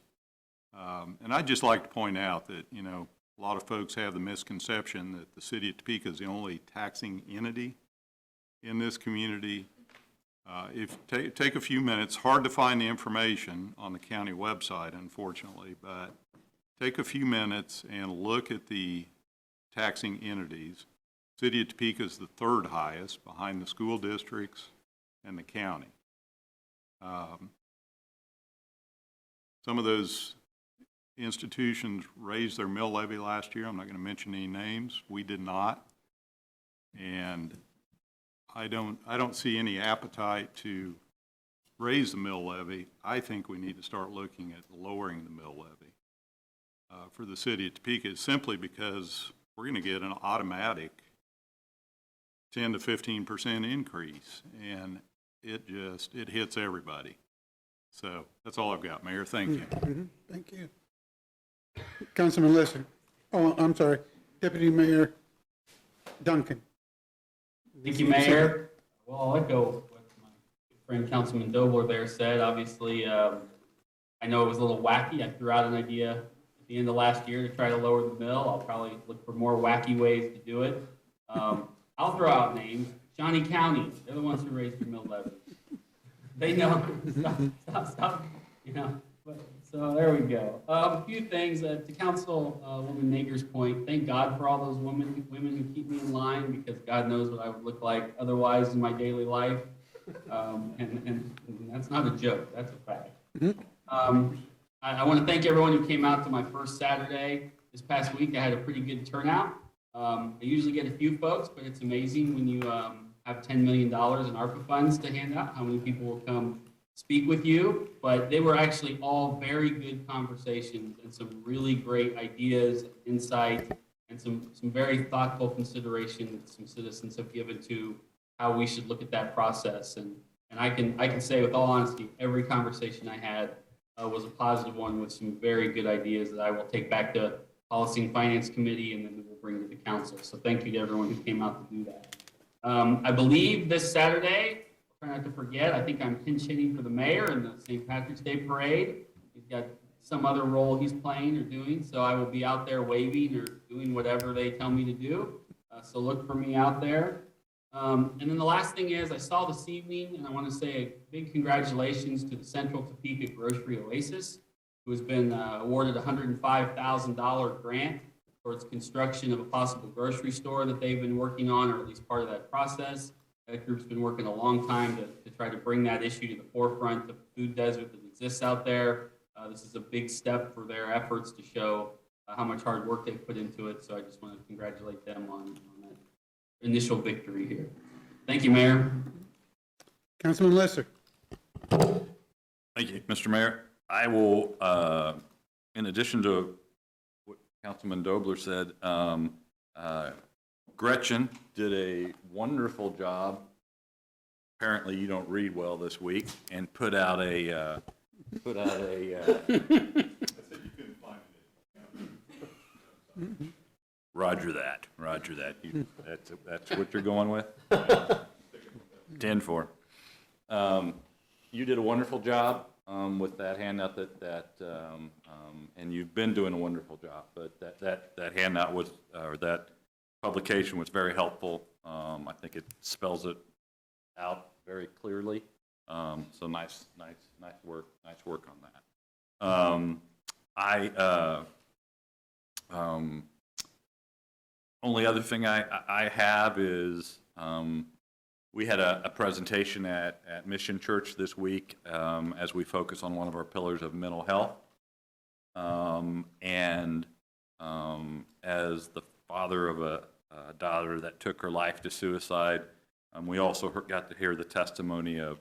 And I'd just like to point out that, a lot of folks have the misconception that the city of Topeka is the only taxing entity in this community. Take a few minutes, hard to find the information on the county website, unfortunately, but take a few minutes and look at the taxing entities. City of Topeka is the third highest, behind the school districts and the county. Some of those institutions raised their mill levy last year. I'm not going to mention any names. We did not. And I don't see any appetite to raise the mill levy. I think we need to start looking at lowering the mill levy for the city of Topeka, simply because we're going to get an automatic 10 to 15% increase, and it hits everybody. So that's all I've got, Mayor. Thank you. Thank you. Councilman Lesser. Oh, I'm sorry. Deputy Mayor Duncan. Thank you, Mayor. Well, I'll echo what my friend Councilman Dobler there said. Obviously, I know it was a little wacky. I threw out an idea at the end of last year to try to lower the mill. I'll probably look for more wacky ways to do it. I'll throw out names. Shawnee County, they're the ones who raised the mill levy. They know. Stop. So there we go. A few things to Councilwoman Nager's point. Thank God for all those women who keep me in line, because God knows what I would look like otherwise in my daily life. And that's not a joke. That's a fact. I want to thank everyone who came out to my first Saturday this past week. I had a pretty good turnout. I usually get a few folks, but it's amazing when you have $10 million in ARPA funds to hand out, how many people will come speak with you. But they were actually all very good conversations and some really great ideas, insight, and some very thoughtful consideration that some citizens have given to how we should look at that process. And I can say with all honesty, every conversation I had was a positive one with some very good ideas that I will take back to Policy and Finance Committee, and then we'll bring to the council. So thank you to everyone who came out to do that. I believe this Saturday, I'll try not to forget, I think I'm pinch hitting for the mayor in the St. Patrick's Day Parade. He's got some other role he's playing or doing, so I will be out there waving or doing whatever they tell me to do. So look for me out there. And then the last thing is, I saw this evening, and I want to say a big congratulations to the Central Topeka Grocery Oasis, who has been awarded a $105,000 grant towards construction of a possible grocery store that they've been working on, or at least part of that process. That group's been working a long time to try to bring that issue to the forefront of the food desert that exists out there. This is a big step for their efforts to show how much hard work they've put into it. So I just want to congratulate them on that initial victory here. Thank you, Mayor. Councilman Lesser. Thank you, Mr. Mayor. I will, in addition to what Councilman Dobler said, Gretchen did a wonderful job. Apparently, you don't read well this week, and put out a. Roger that. Roger that. That's what you're going with. 10-4. You did a wonderful job with that handout and you've been doing a wonderful job, but that handout was, or that publication was very helpful. I think it spells it out very clearly. So nice work on that. Only other thing I have is, we had a presentation at Mission Church this week as we focus on one of our pillars of mental health. As the father of a daughter that took her life to suicide, we also got to hear the testimony of,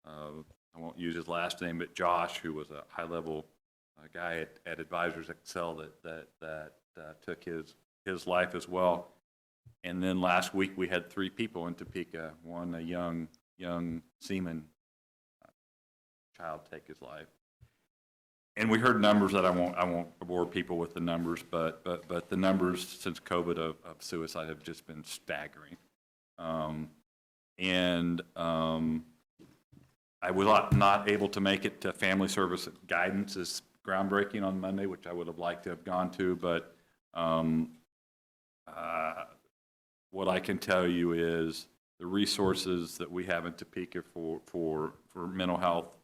I won't use his last name, but Josh, who was a high-level guy at Advisors Excel that took his life as well. And then last week we had 3 people in Topeka, one a young seaman child take his life. And we heard numbers that I won't bore people with the numbers, but the numbers since COVID of suicide have just been staggering. I was not able to make it to family service guidance is groundbreaking on Monday, which I would have liked to have gone to, but what I can tell you is the resources that we have in Topeka for mental health,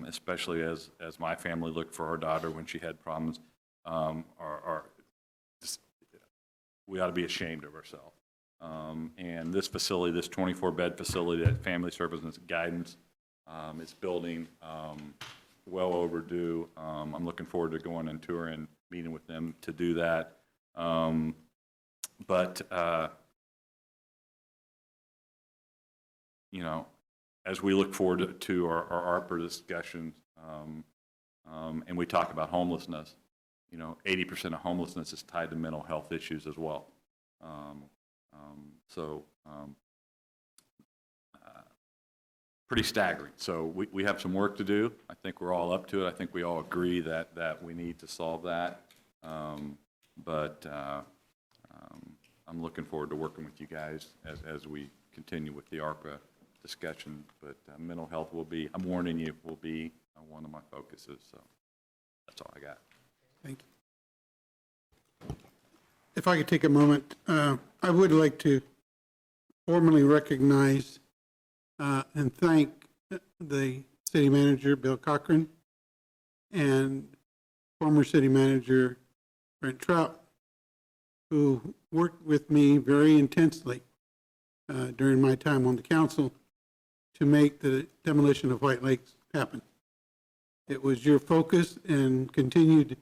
especially as my family looked for our daughter when she had problems, are just, we ought to be ashamed of ourselves. And this facility, this 24-bed facility that Family Services Guidance is building, well overdue. I'm looking forward to going and touring and meeting with them to do that. You know, as we look forward to our ARPA discussions, and we talk about homelessness, you know, 80% of homelessness is tied to mental health issues as well. Pretty staggering. So we have some work to do. I think we're all up to it. I think we all agree that we need to solve that. I'm looking forward to working with you guys as we continue with the ARPA discussion. But mental health will be, I'm warning you, will be one of my focuses. So that's all I got. Thank you. If I could take a moment, I would like to formally recognize and thank the city manager, Bill Cochran, and former city manager, Brent Trout, who worked with me very intensely during my time on the council to make the demolition of White Lakes happen. It was your focus and continued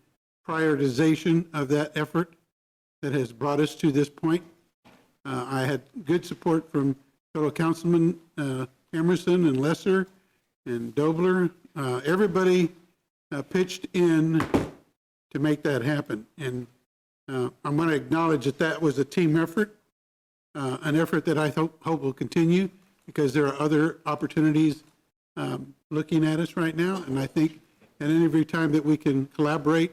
prioritization of that effort that has brought us to this point. I had good support from fellow councilmen Emerson and Lesser and Dobler. Everybody pitched in to make that happen. And I'm going to acknowledge that was a team effort, an effort that I hope will continue, because there are other opportunities looking at us right now. And I think at every time that we can collaborate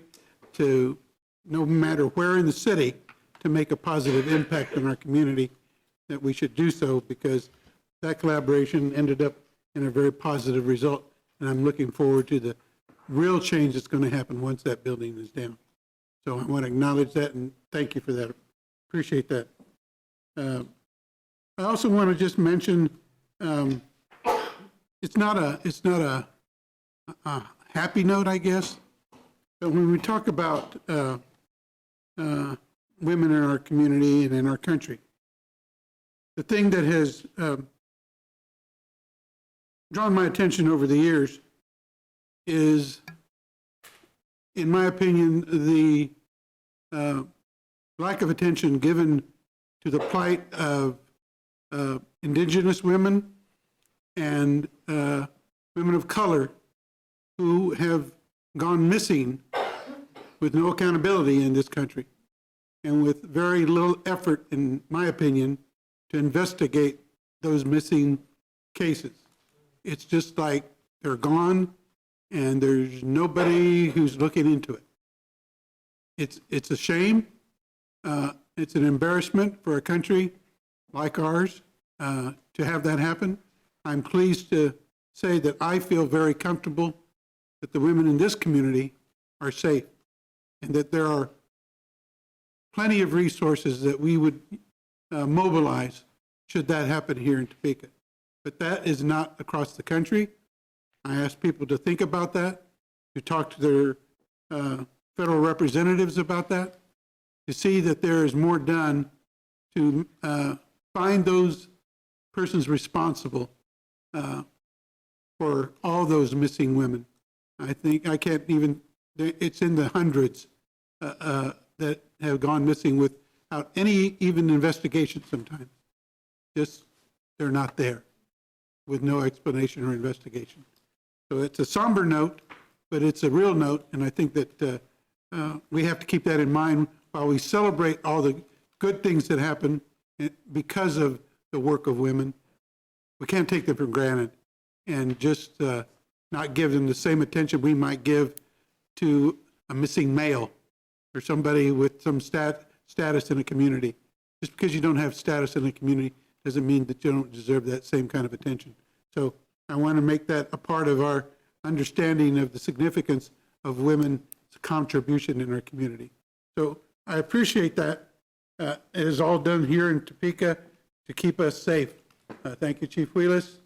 to, no matter where in the city, to make a positive impact in our community, that we should do so, because that collaboration ended up in a very positive result. And I'm looking forward to the real change that's going to happen once that building is down. So I want to acknowledge that and thank you for that. Appreciate that. I also want to just mention, it's not a happy note, I guess, but when we talk about women in our community and in our country, the thing that has drawn my attention over the years is, in my opinion, the lack of attention given to the plight of indigenous women and women of color who have gone missing with no accountability in this country and with very little effort, in my opinion, to investigate those missing cases. It's just like they're gone and there's nobody who's looking into it. It's a shame. It's an embarrassment for a country like ours to have that happen. I'm pleased to say that I feel very comfortable that the women in this community are safe and that there are plenty of resources that we would mobilize should that happen here in Topeka. But that is not across the country. I ask people to think about that, to talk to their federal representatives about that, to see that there is more done to find those persons responsible for all those missing women. I think I can't even, it's in the hundreds that have gone missing without any even investigation sometimes. Just, they're not there with no explanation or investigation. So it's a somber note, but it's a real note, and I think that we have to keep that in mind while we celebrate all the good things that happen because of the work of women. We can't take them for granted and just not give them the same attention we might give to a missing male or somebody with some status in a community. Just because you don't have status in a community doesn't mean that you don't deserve that same kind of attention. So I want to make that a part of our understanding of the significance of women's contribution in our community. So I appreciate that. It is all done here in Topeka to keep us safe. Thank you, Chief Wheelis,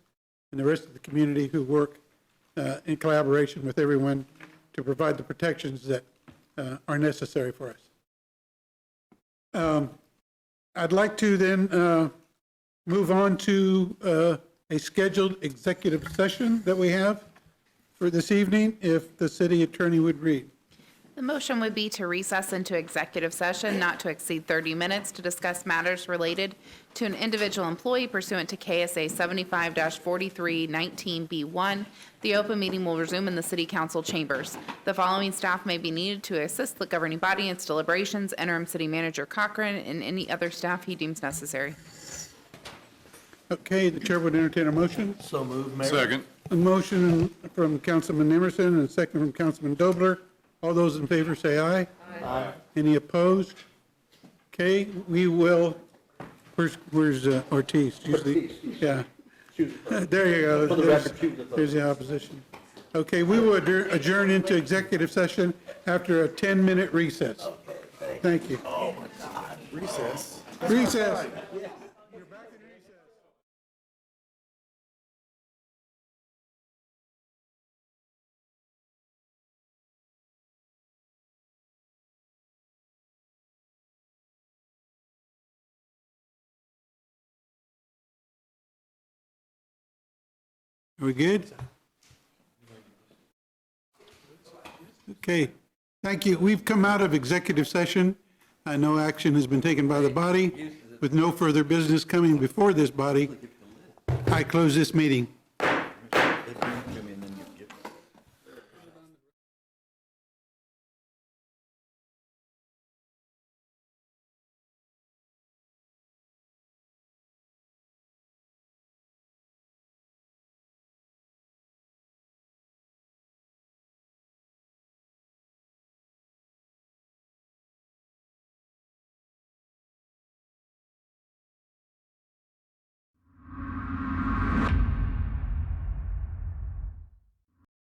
and the rest of the community who work in collaboration with everyone to provide the protections that are necessary for us. I'd like to then move on to a scheduled executive session that we have for this evening, if the city attorney would read. The motion would be to recess into executive session not to exceed 30 minutes to discuss matters related to an individual employee pursuant to KSA 75-4319B1. The open meeting will resume in the city council chambers. The following staff may be needed to assist the governing body in its deliberations: interim city manager Cochran and any other staff he deems necessary. Okay, the chair would entertain a motion. So moved, Mayor. Second. A motion from Councilman Emerson and a second from Councilman Dobler. All those in favor say aye. Aye. Any opposed? Okay, we will, where's Ortiz? Usually, yeah. There you go. There's the opposition. Okay, we will adjourn into executive session after a 10-minute recess. Thank you. Oh, my God. Recess. Recess. Are we good? Okay, thank you. We've come out of executive session. No action has been taken by the body. With no further business coming before this body, I close this meeting.